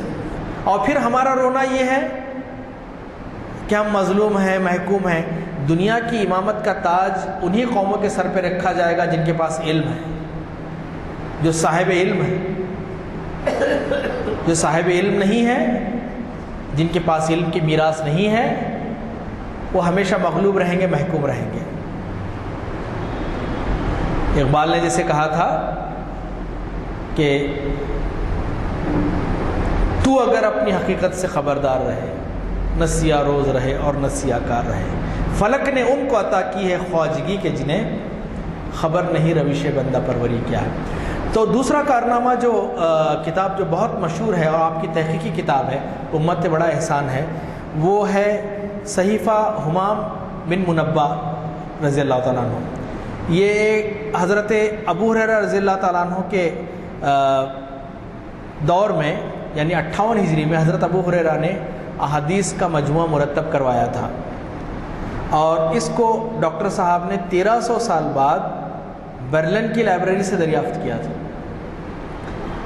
اور پھر ہمارا رونا یہ ہے کہ ہم مظلوم ہیں، محکوم ہیں. دنیا کی امامت کا تاج انہی قوموں کے سر پہ رکھا جائے گا جن کے پاس علم ہے، جو صاحب علم ہے. جو صاحب علم نہیں ہے، جن کے پاس علم کی میراث نہیں ہے، وہ ہمیشہ مغلوب رہیں گے، محکوم رہیں گے. اقبال نے جیسے کہا تھا کہ تو اگر اپنی حقیقت سے خبردار رہے، نہ سیاہ روز رہے اور نہ سیاہ کار رہے. فلک نے ان کو عطا کی ہے خواجگی کے جنہیں خبر نہیں روش بندہ پروری کیا ہے. تو دوسرا کارنامہ جو کتاب جو بہت مشہور ہے اور آپ کی تحقیقی کتاب ہے، امت سے بڑا احسان ہے، وہ ہے صحیفہ ہمام بن منبہ رضی اللہ تعالیٰ عنہ. یہ حضرت ابو ہریرہ رضی اللہ تعالیٰ عنہ کے دور میں، یعنی 58 ہجری میں حضرت ابو ہریرہ نے احادیث کا مجموعہ مرتب کروایا تھا، اور اس کو ڈاکٹر صاحب نے 1300 سال بعد برلن کی لائبریری سے دریافت کیا تھا.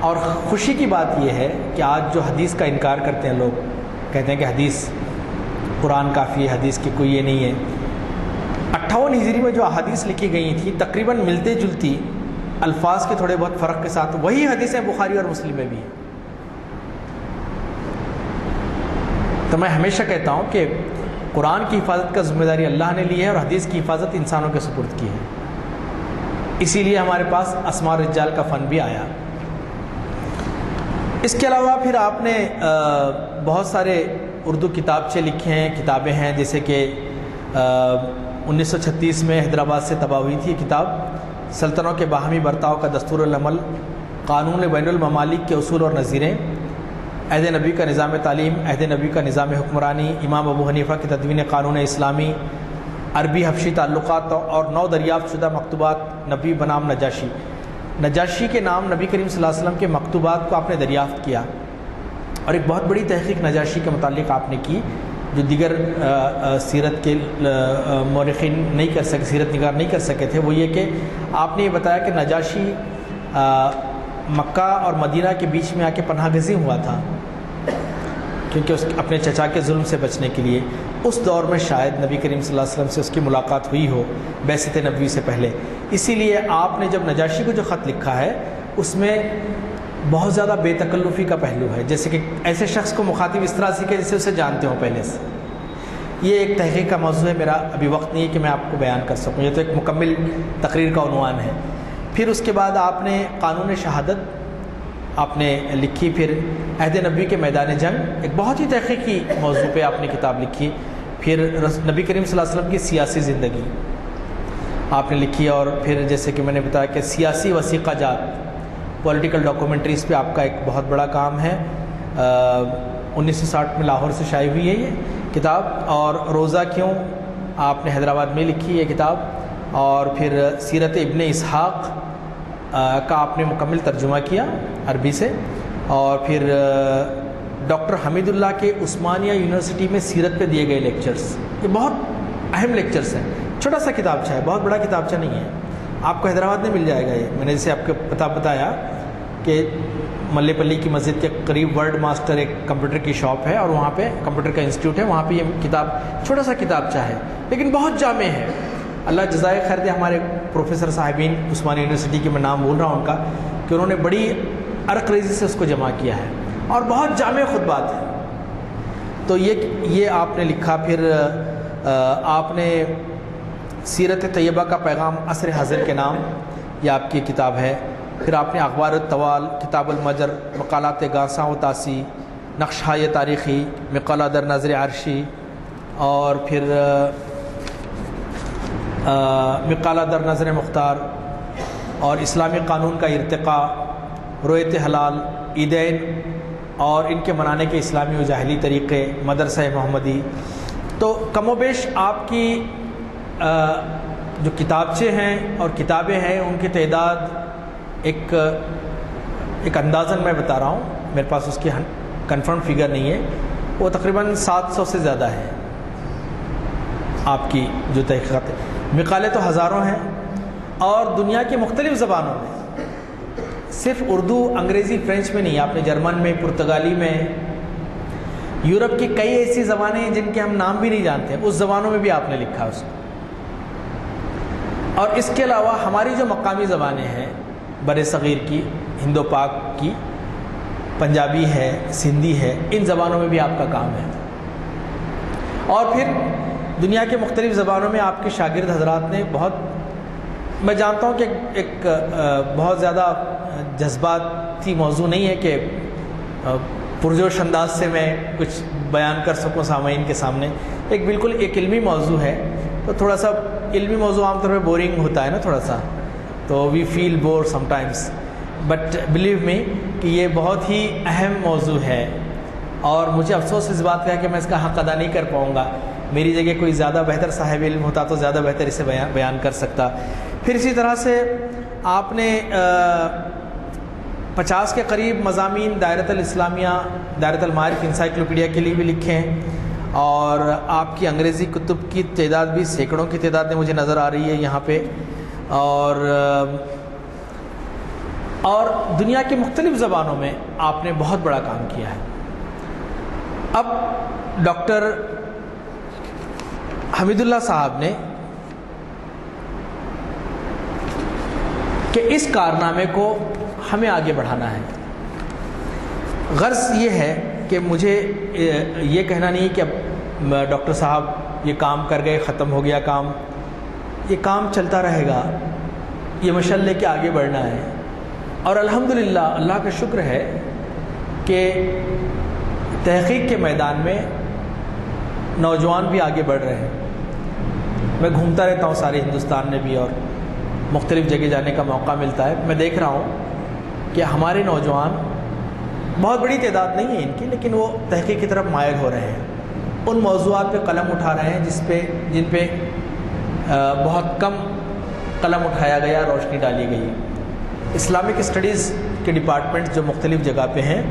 اور خوشی کی بات یہ ہے کہ آج جو حدیث کا انکار کرتے ہیں لوگ، کہتے ہیں کہ حدیث قرآن کافی ہے، حدیث کی کوئی یہ نہیں ہے. 58 ہجری میں جو احادیث لکھی گئی تھی تقریباً ملتے جلتی الفاظ کے تھوڑے بہت فرق کے ساتھ وہی حدیثیں بخاری اور مسلم میں بھی ہیں. تو میں ہمیشہ کہتا ہوں کہ قرآن کی حفاظت کا ذمہ داری اللہ نے لی ہے اور حدیث کی حفاظت انسانوں کے سپرد کی ہے. اسی لیے ہمارے پاس اسماء الرجال کا فن بھی آیا. اس کے علاوہ پھر آپ نے بہت سارے اردو کتابچے لکھے ہیں، کتابیں ہیں، جیسے کہ 1936 میں حیدرآباد سے طبع ہوئی تھی یہ کتاب، سلطنتوں کے باہمی برتاؤ کا دستور العمل، قانون بین الممالک کے اصول اور نظیریں، عہد نبی کا نظام تعلیم، عہد نبی کا نظام حکمرانی، امام ابو حنیفہ کی تدوین قانون اسلامی، عربی حبشی تعلقات اور 9 دریافت شدہ مکتوبات نبی بنام نجاشی. نجاشی کے نام نبی کریم صلی اللہ علیہ وسلم کے مکتوبات کو آپ نے دریافت کیا، اور ایک بہت بڑی تحقیق نجاشی کے متعلق آپ نے کی جو دیگر سیرت کے مورخین نہیں کر سکے، سیرت نگار نہیں کر سکے تھے. وہ یہ کہ آپ نے یہ بتایا کہ نجاشی مکہ اور مدینہ کے بیچ میں آ کے پناہ گزین ہوا تھا، کیونکہ اس اپنے چچا کے ظلم سے بچنے کے لیے. اس دور میں شاید نبی کریم صلی اللہ علیہ وسلم سے اس کی ملاقات ہوئی ہو بعثت نبوی سے پہلے. اسی لیے آپ نے جب نجاشی کو جو خط لکھا ہے اس میں بہت زیادہ بے تکلفی کا پہلو ہے، جیسے کہ ایسے شخص کو مخاطب اس طرح سیکھے جسے اسے جانتے ہوں پہلے سے۔ یہ ایک تحقیق کا موضوع ہے، میرا ابھی وقت نہیں ہے کہ میں آپ کو بیان کر سکوں، یہ تو ایک مکمل تقریر کا عنوان ہے۔ پھر اس کے بعد آپ نے قانون شہادت آپ نے لکھی، پھر عہد نبی کے میدان جنگ، ایک بہت ہی تحقیقی موضوع پہ آپ نے کتاب لکھی، پھر نبی کریم صلی اللہ علیہ وسلم کی سیاسی زندگی آپ نے لکھی، اور پھر جیسے کہ میں نے بتایا کہ سیاسی وثیقہ جات، پولیٹیکل ڈاکومنٹریز پہ آپ کا ایک بہت بڑا کام ہے۔ 1960 میں لاہور سے شائع ہوئی ہے یہ کتاب، اور روزہ کیوں آپ نے حیدرآباد میں لکھی یہ کتاب، اور پھر سیرت ابن اسحاق کا آپ نے مکمل ترجمہ کیا عربی سے، اور پھر ڈاکٹر حمید اللہ کے عثمانیہ یونیورسٹی میں سیرت پہ دیے گئے لیکچرز، یہ بہت اہم لیکچرز ہیں۔ چھوٹا سا کتابچہ ہے، بہت بڑا کتابچہ نہیں ہے، آپ کو حیدرآباد میں مل جائے گا یہ۔ میں نے جیسے آپ کو پتہ بتایا کہ ملے پلی کی مسجد کے قریب ورلڈ ماسٹر ایک کمپیوٹر کی شاپ ہے، اور وہاں پہ کمپیوٹر کا انسٹیٹیوٹ ہے، وہاں پہ یہ کتاب چھوٹا سا کتابچہ ہے لیکن بہت جامع ہے۔ اللہ جزائے خیر دے ہمارے پروفیسر صاحبین عثمانیہ یونیورسٹی کے، میں نام بول رہا ہوں ان کا، کہ انہوں نے بڑی عرق ریزی سے اس کو جمع کیا ہے، اور بہت جامع خطبات ہیں۔ تو یہ آپ نے لکھا، پھر آپ نے سیرت طیبہ کا پیغام عصر حاضر کے نام، یہ آپ کی کتاب ہے۔ پھر آپ نے اخبار الطوال، کتاب المجر، مقالات گاساں و تاسی، نقشۂ تاریخی، مقالہ در نظر عرشی، اور پھر مقالہ در نظر مختار، اور اسلامی قانون کا ارتقاء، رویت حلال، عیدین اور ان کے منانے کے اسلامی و جاہلی طریقے، مدرسہ محمدی۔ تو کم و بیش آپ کی جو کتابچے ہیں اور کتابیں ہیں ان کی تعداد ایک اندازاً میں بتا رہا ہوں، میرے پاس اس کی کنفرم فگر نہیں ہے، وہ تقریباً 700 سے زیادہ ہے آپ کی جو تحقیقات ہیں۔ مقالے تو ہزاروں ہیں، اور دنیا کی مختلف زبانوں میں، صرف اردو، انگریزی، فرینچ میں نہیں، آپ نے جرمن میں، پرتگالی میں، یورپ کی کئی ایسی زبانیں ہیں جن کے ہم نام بھی نہیں جانتے، اس زبانوں میں بھی آپ نے لکھا اس کو۔ اور اس کے علاوہ ہماری جو مقامی زبانیں ہیں بر صغیر کی، ہند و پاک کی، پنجابی ہے، سندھی ہے، ان زبانوں میں بھی آپ کا کام ہے۔ اور پھر دنیا کے مختلف زبانوں میں آپ کے شاگرد حضرات نے بہت، میں جانتا ہوں کہ ایک بہت زیادہ جذباتی موضوع نہیں ہے کہ پرجوش انداز سے میں کچھ بیان کر سکوں سامعین کے سامنے، ایک بالکل ایک علمی موضوع ہے، تو تھوڑا سا علمی موضوع عام طور پہ بورنگ ہوتا ہے نا تھوڑا سا، تو we feel bore sometimes, but believe me کہ یہ بہت ہی اہم موضوع ہے، اور مجھے افسوس اس بات کا ہے کہ میں اس کا حق ادا نہیں کر پاؤں گا، میری جگہ کوئی زیادہ بہتر صاحب علم ہوتا تو زیادہ بہتر اسے بیان کر سکتا۔ پھر اسی طرح سے آپ نے 50 کے قریب مضامین دائرۃ الاسلامیہ، دائرۃ المعارف انسائکلوپیڈیا کے لیے بھی لکھے ہیں، اور آپ کی انگریزی کتب کی تعداد بھی سینکڑوں کی تعداد میں مجھے نظر آ رہی ہے یہاں پہ، اور دنیا کی مختلف زبانوں میں آپ نے بہت بڑا کام کیا ہے۔ اب ڈاکٹر حمید اللہ صاحب نے کہ اس کارنامے کو ہمیں آگے بڑھانا ہے، غرض یہ ہے کہ مجھے یہ کہنا نہیں کہ اب ڈاکٹر صاحب یہ کام کر گئے، ختم ہو گیا کام، یہ کام چلتا رہے گا، یہ مشعل لے کے آگے بڑھنا ہے۔ اور الحمدللہ اللہ کا شکر ہے کہ تحقیق کے میدان میں نوجوان بھی آگے بڑھ رہے ہیں۔ میں گھومتا رہتا ہوں سارے ہندوستان میں بھی، اور مختلف جگہ جانے کا موقع ملتا ہے، میں دیکھ رہا ہوں کہ ہمارے نوجوان، بہت بڑی تعداد نہیں ہے ان کی، لیکن وہ تحقیق کی طرف مائل ہو رہے ہیں، ان موضوعات پہ قلم اٹھا رہے ہیں جن پہ بہت کم قلم اٹھایا گیا، روشنی ڈالی گئی۔ اسلامک اسٹڈیز کے ڈپارٹمنٹ جو مختلف جگہ پہ ہیں،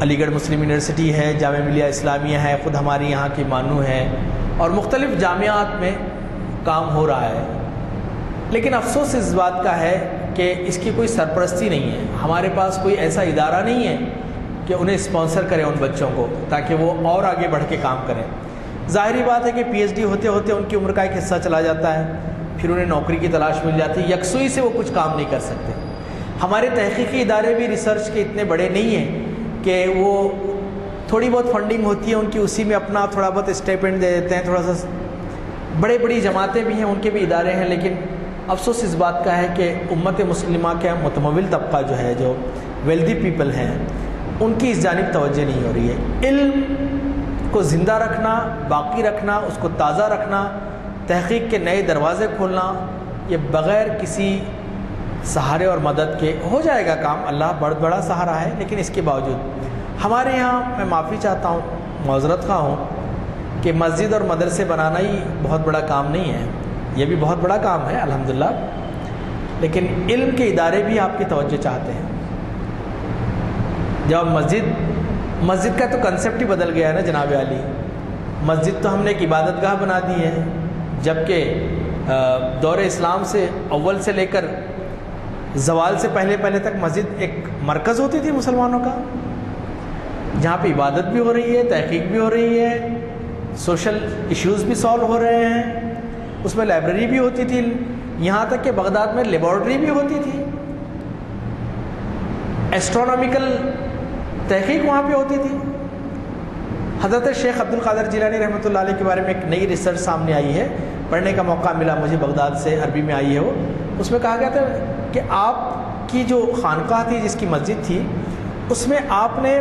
علی گڑھ مسلم یونیورسٹی ہے، جامعہ ملیہ اسلامیہ ہے، خود ہماری یہاں کی مانو ہے، اور مختلف جامعات میں کام ہو رہا ہے، لیکن افسوس اس بات کا ہے کہ اس کی کوئی سرپرستی نہیں ہے۔ ہمارے پاس کوئی ایسا ادارہ نہیں ہے کہ انہیں اسپانسر کرے ان بچوں کو، تاکہ وہ اور آگے بڑھ کے کام کریں۔ ظاہری بات ہے کہ پی ایچ ڈی ہوتے ہوتے ان کی عمر کا ایک حصہ چلا جاتا ہے، پھر انہیں نوکری کی تلاش مل جاتی ہے، یکسوئی سے وہ کچھ کام نہیں کر سکتے۔ ہمارے تحقیقی ادارے بھی ریسرچ کے اتنے بڑے نہیں ہیں کہ وہ تھوڑی بہت فنڈنگ ہوتی ہے ان کی، اسی میں اپنا تھوڑا بہت اسٹیپنڈ دے دیتے ہیں، تھوڑا سا بڑی جماعتیں بھی ہیں ان کے بھی ادارے ہیں، لیکن افسوس اس بات کا ہے کہ امت مسلمہ کا متمول طبقہ جو ہے، جو ویلدی پیپل ہیں، ان کی اس جانب توجہ نہیں ہو رہی ہے۔ علم کو زندہ رکھنا، باقی رکھنا، اس کو تازہ رکھنا، تحقیق کے نئے دروازے کھولنا، یہ بغیر کسی سہارے اور مدد کے ہو جائے گا کام۔ اللہ بہت بڑا سہارا ہے، لیکن اس کے باوجود ہمارے یہاں، میں معافی چاہتا ہوں، معذرت خواہ ہوں کہ مسجد اور مدرسے بنانا ہی بہت بڑا کام نہیں ہے، یہ بھی بہت بڑا کام ہے الحمدللہ، لیکن علم کے ادارے بھی آپ کی توجہ چاہتے ہیں۔ جب مسجد کا تو کنسیپٹ ہی بدل گیا ہے نا جناب عالی، مسجد تو ہم نے ایک عبادت گاہ بنا دی ہے، جبکہ دور اسلام سے اول سے لے کر زوال سے پہلے تک مسجد ایک مرکز ہوتی تھی مسلمانوں کا، جہاں پہ عبادت بھی ہو رہی ہے، تحقیق بھی ہو رہی ہے، سوشل ایشوز بھی سالو ہو رہے ہیں، اس میں لائبریری بھی ہوتی تھی، یہاں تک کہ بغداد میں لیبارٹری بھی ہوتی تھی، ایسٹرونامیکل تحقیق وہاں پہ ہوتی تھی۔ حضرت شیخ عبد القادر جیلانی رحمۃ اللہ علیہ کے بارے میں ایک نئی ریسرچ سامنے آئی ہے، پڑھنے کا موقع ملا مجھے، بغداد سے عربی میں آئی ہے وہ، اس میں کہا گیا تھا کہ آپ کی جو خانقاہ تھی، جس کی مسجد تھی، اس میں آپ نے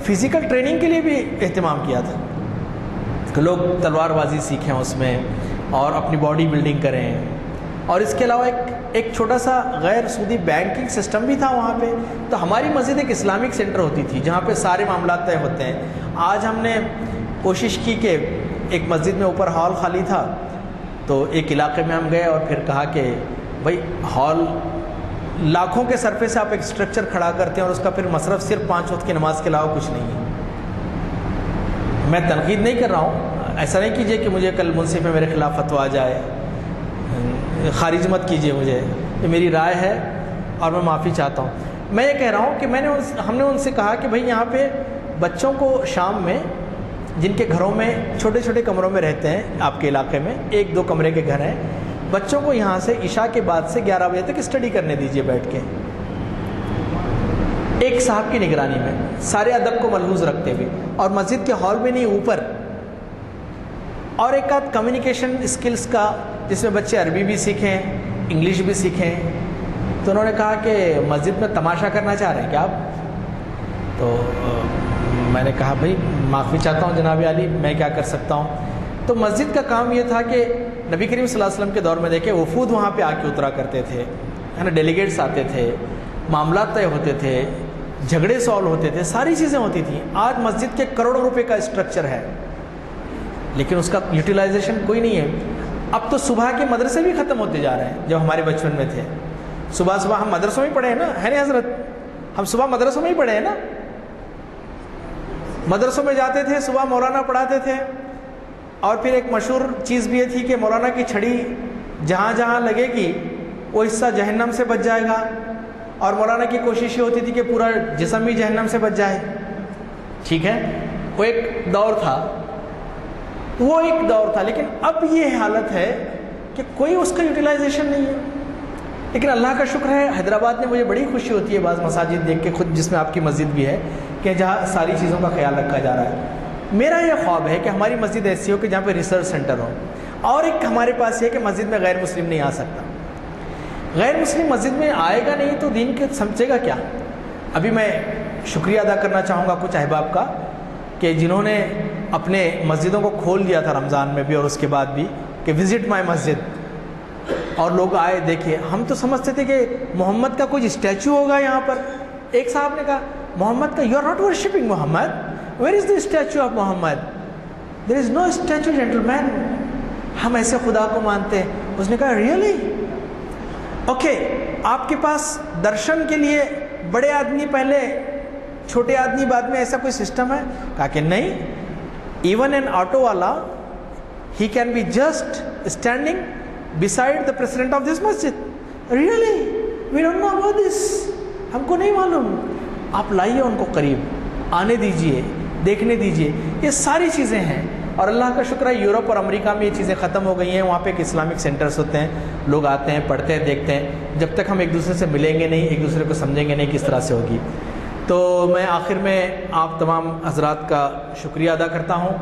فزیکل ٹریننگ کے لیے بھی اہتمام کیا تھا کہ لوگ تلوار بازی سیکھیں اس میں اور اپنی باڈی بلڈنگ کریں، اور اس کے علاوہ ایک چھوٹا سا غیر سودی بینکنگ سسٹم بھی تھا وہاں پہ۔ تو ہماری مسجد ایک اسلامک سینٹر ہوتی تھی جہاں پہ سارے معاملات طے ہوتے ہیں۔ آج ہم نے کوشش کی کہ ایک مسجد میں اوپر ہال خالی تھا، تو ایک علاقے میں ہم گئے اور پھر کہا کہ بھائی ہال لاکھوں کے صرفے سے آپ ایک اسٹرکچر کھڑا کرتے ہیں اور اس کا پھر مصرف صرف 5 وقت کی نماز کے علاوہ کچھ نہیں ہے۔ میں تنقید نہیں کر رہا ہوں، ایسا نہیں کیجئے کہ مجھے کل منصف میں میرے خلاف فتویٰ آ جائے، خارج مت کیجئے مجھے، یہ میری رائے ہے اور میں معافی چاہتا ہوں۔ میں یہ کہہ رہا ہوں کہ ہم نے ان سے کہا کہ بھائی یہاں پہ بچوں کو شام میں، جن کے گھروں میں چھوٹے چھوٹے کمروں میں رہتے ہیں، آپ کے علاقے میں 1-2 کمرے کے گھر ہیں، بچوں کو یہاں سے عشاء کے بعد سے 11 بجے تک اسٹڈی کرنے دیجئے بیٹھ کے، ایک صاحب کی نگرانی میں، سارے ادب کو ملحوظ رکھتے ہوئے، اور مسجد کے ہال میں نہیں، اوپر، اور ایک آدھ کمیونیکیشن اسکلز کا، جس میں بچے عربی بھی سیکھیں، انگلش بھی سیکھیں۔ تو انہوں نے کہا کہ مسجد میں تماشا کرنا چاہ رہے ہیں کیا آپ؟ تو میں نے کہا بھائی معافی چاہتا ہوں جناب عالی، میں کیا کر سکتا ہوں۔ تو مسجد کا کام یہ تھا کہ نبی کریم صلی اللہ علیہ وسلم کے دور میں دیکھیں وفود وہاں پہ آ کے اترا کرتے تھے، ہے نا، ڈیلیگیٹس آتے تھے، معاملات طے ہوتے تھے، جھگڑے سالو ہوتے تھے، ساری چیزیں ہوتی تھیں۔ آج مسجد کے کروڑوں روپے کا اسٹرکچر ہے، لیکن اس کا یوٹیلائزیشن کوئی نہیں ہے۔ اب تو صبح کے مدرسے بھی ختم ہوتے جا رہے ہیں، جب ہمارے بچپن میں تھے صبح ہم مدرسوں میں پڑھے ہیں نا، ہے نا حضرت، ہم صبح مدرسوں میں ہی پڑھے ہیں نا، مدرسوں میں جاتے تھے، صبح مولانا پڑھاتے تھے، اور پھر ایک مشہور چیز بھی یہ تھی کہ مولانا کی چھڑی جہاں جہاں لگے گی وہ حصہ جہنم سے بچ جائے گا، اور مولانا کی کوشش یہ ہوتی تھی کہ پورا جسم بھی جہنم سے بچ جائے۔ ٹھیک ہے، وہ ایک دور تھا، لیکن اب یہ حالت ہے کہ کوئی اس کا یوٹیلائزیشن نہیں ہے۔ لیکن اللہ کا شکر ہے، حیدرآباد میں مجھے بڑی خوشی ہوتی ہے بعض مساجد دیکھ کے، خود جس میں آپ کی مسجد بھی ہے، کہ جہاں ساری چیزوں کا خیال رکھا جا رہا ہے۔ میرا یہ خواب ہے کہ ہماری مسجد ایسی ہو کہ جہاں پہ ریسرچ سینٹر ہو، اور ایک ہمارے پاس یہ کہ مسجد میں غیر مسلم نہیں آ سکتا۔ غیر مسلم مسجد میں آئے گا نہیں تو دین کے سمجھے گا کیا؟ ابھی میں شکریہ ادا کرنا چاہوں گا کچھ احباب کا کہ جنہوں نے اپنے مسجدوں کو کھول دیا تھا رمضان میں بھی اور اس کے بعد بھی، کہ وزٹ مائی مسجد، اور لوگ آئے دیکھے۔ ہم تو سمجھتے تھے کہ محمد کا کوئی اسٹیچو ہوگا یہاں پر۔ ایک صاحب نے کہا محمد کا، you are not worshipping Muhammad, where is the statue of Muhammad? There is no statue gentleman, ہم ایسے خدا کو مانتے ہیں۔ اس نے کہا ریئلی؟ اوکے، آپ کے پاس درشن کے لیے بڑے آدمی پہلے، چھوٹے آدمی بعد میں، ایسا کوئی سسٹم ہے؟ کہا کہ نہیں، ایون این آٹو والا، he can be just standing beside the president of this masjid. Really? We don't know about this. ہم کو نہیں معلوم۔ آپ لائیے ان کو قریب، آنے دیجئے، دیکھنے دیجئے۔ یہ ساری چیزیں ہیں۔ اور اللہ کا شکر ہے یورپ اور امریکہ میں یہ چیزیں ختم ہو گئی ہیں. وہاں پہ ایک اسلامک سینٹرز ہوتے ہیں, لوگ آتے ہیں, پڑھتے ہیں, دیکھتے ہیں. جب تک ہم ایک دوسرے سے ملیں گے نہیں, ایک دوسرے کو سمجھیں گے نہیں کس طرح سے ہوگی. تو میں آخر میں آپ تمام حضرات کا شکریہ ادا کرتا ہوں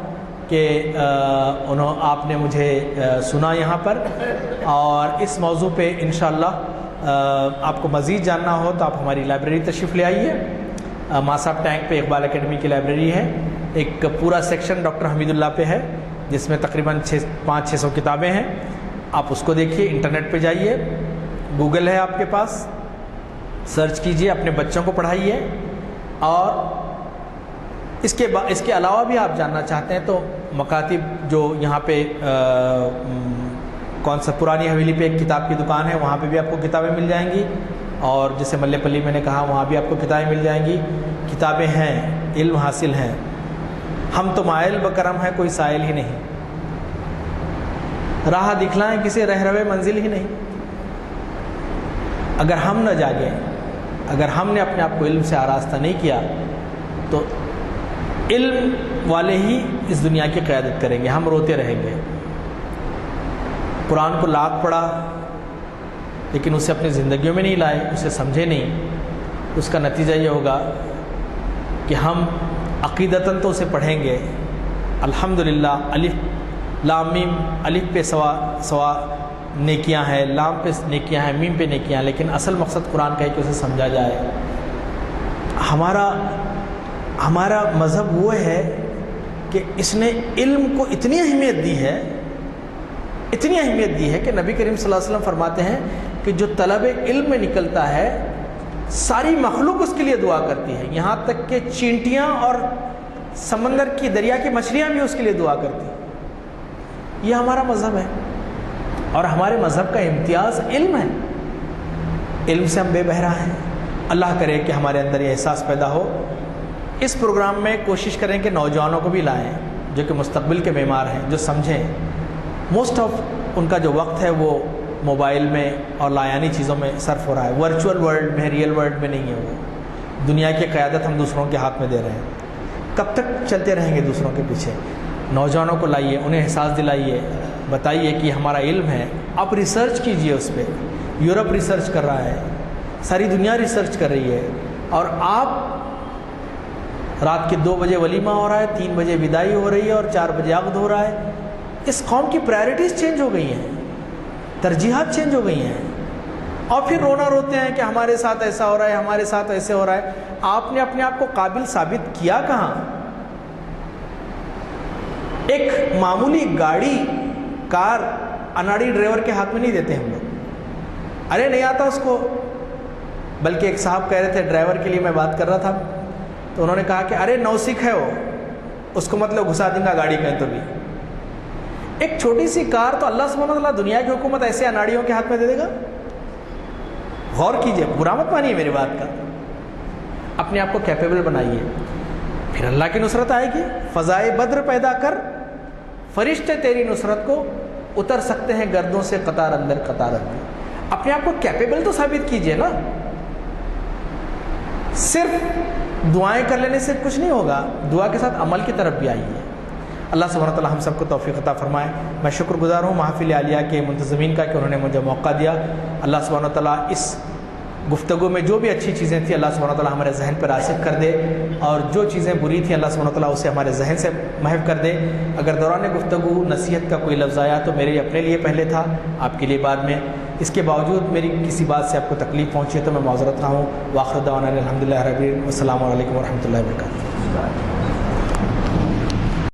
کہ آپ نے مجھے سنا یہاں پر, اور اس موضوع پہ انشاءاللہ آپ کو مزید جاننا ہو تو آپ ہماری لائبریری تشریف لے آئیے. ماساب ٹینک پہ اقبال اکیڈمی کی لائبریری ہے. ایک پورا سیکشن ڈاکٹر حمید اللہ پہ ہے جس میں تقریباً 500-600 کتابیں ہیں. آپ اس کو دیکھیے, انٹرنیٹ پہ جائیے, گوگل ہے آپ کے پاس, سرچ کیجئے, اپنے بچوں کو پڑھائیے. اور اس کے علاوہ بھی آپ جاننا چاہتے ہیں تو مکاتب جو یہاں پہ کون سا پرانی حویلی پہ ایک کتاب کی دکان ہے, وہاں پہ بھی آپ کو کتابیں مل جائیں گی. اور جیسے ملے پلی میں نے کہا, وہاں بھی آپ کو کتابیں مل جائیں گی. کتابیں ہیں, علم حاصل ہیں. ہم تو مائل بکرم ہیں, کوئی سائل ہی نہیں. راہ دکھلائیں کسی رہروے منزل ہی نہیں. اگر ہم نہ جاگیں, اگر ہم نے اپنے آپ کو علم سے آراستہ نہیں کیا تو علم والے ہی اس دنیا کی قیادت کریں گے. ہم روتے رہیں گے. قرآن کو لاکھ پڑھا لیکن اسے اپنی زندگیوں میں نہیں لائے, اسے سمجھے نہیں. اس کا نتیجہ یہ ہوگا کہ ہم عقیدتاً تو اسے پڑھیں گے, الحمدللہ الف لام میم, الف پہ سوا نیکیاں ہیں, لام پہ نیکیاں ہیں, میم پہ نیکیاں ہیں, لیکن اصل مقصد قرآن کا ہے کہ اسے سمجھا جائے. ہمارا مذہب وہ ہے کہ اس نے علم کو اتنی اہمیت دی ہے, اتنی اہمیت دی ہے کہ نبی کریم صلی اللہ علیہ وسلم فرماتے ہیں کہ جو طلب علم میں نکلتا ہے ساری مخلوق اس کے لیے دعا کرتی ہے. یہاں تک کہ چینٹیاں اور سمندر کی دریا کی مچھلیاں بھی اس کے لیے دعا کرتی ہیں. یہ ہمارا مذہب ہے, اور ہمارے مذہب کا امتیاز علم ہے. علم سے ہم بے بہرا ہیں. اللہ کرے کہ ہمارے اندر یہ احساس پیدا ہو. اس پروگرام میں کوشش کریں کہ نوجوانوں کو بھی لائیں جو کہ مستقبل کے معمار ہیں, جو سمجھیں. موسٹ آف ان کا جو وقت ہے وہ موبائل میں اور لایانی چیزوں میں صرف ہو رہا ہے. ورچوئل ورلڈ میں, ریئل ورلڈ میں نہیں ہے. وہ دنیا کی قیادت ہم دوسروں کے ہاتھ میں دے رہے ہیں. کب تک چلتے رہیں گے دوسروں کے پیچھے؟ نوجوانوں کو لائیے, انہیں احساس دلائیے, بتائیے کہ ہمارا علم ہے. آپ ریسرچ کیجئے اس پہ. یورپ ریسرچ کر رہا ہے, ساری دنیا ریسرچ کر رہی ہے, اور آپ رات کے 2 بجے ولیمہ ہو رہا ہے, 3 بجے وداعی ہو رہی ہے, اور 4 بجے عقد ہو رہا ہے. اس قوم کی پرائرٹیز چینج ہو گئی ہیں, ترجیحات چینج ہو گئی ہیں, اور پھر رونا روتے ہیں کہ ہمارے ساتھ ایسا ہو رہا ہے, ہمارے ساتھ ایسے ہو رہا ہے. آپ نے اپنے آپ کو قابل ثابت کیا کہاں؟ ایک معمولی گاڑی, کار اناڑی ڈرائیور کے ہاتھ میں نہیں دیتے ہم لوگ. ارے نہیں آتا اس کو. بلکہ ایک صاحب کہہ رہے تھے, ڈرائیور کے لیے میں بات کر رہا تھا, تو انہوں نے کہا کہ ارے نوسکھ ہے وہ, اس کو مطلب گھسا دیں گا گاڑی کہیں تو بھی. ایک چھوٹی سی کار تو اللہ سبحانہ وتعالیٰ دنیا کی حکومت ایسے اناڑیوں کے ہاتھ میں دے دے گا. غور کیجئے, برا مت مانیے میری بات کا. اپنے آپ کو کیپیبل بنائیے, پھر اللہ کی نصرت آئے گی. فضائے بدر پیدا کر, فرشتے تیری نصرت کو اتر سکتے ہیں گردوں سے قطار اندر قطار اندر. اپنے آپ کو کیپیبل تو ثابت کیجئے نا. صرف دعائیں کر لینے سے کچھ نہیں ہوگا, دعا کے ساتھ عمل کی طرف بھی آئیے. اللہ سبحانہ تعالیٰ ہم سب کو توفیق عطا فرمائے. میں شکر گزار ہوں محافل عالیہ کے منتظمین کا کہ انہوں نے مجھے موقع دیا. اللہ سبحانہ تعالیٰ اس گفتگو میں جو بھی اچھی چیزیں تھیں اللہ سبحانہ تعالیٰ ہمارے ذہن پر راسخ کر دے, اور جو چیزیں بری تھیں اللہ سبحانہ تعالیٰ اسے ہمارے ذہن سے محو کر دے. اگر دوران گفتگو نصیحت کا کوئی لفظ آیا تو میرے اپنے لیے پہلے تھا, آپ کے لیے بعد میں. اس کے باوجود میری کسی بات سے آپ کو تکلیف پہنچی ہے تو میں معذرت رہا ہوں. وآخر دعوانا الحمدللہ رب العالمین. السلام علیکم ورحمۃ اللہ وبرکاتہ.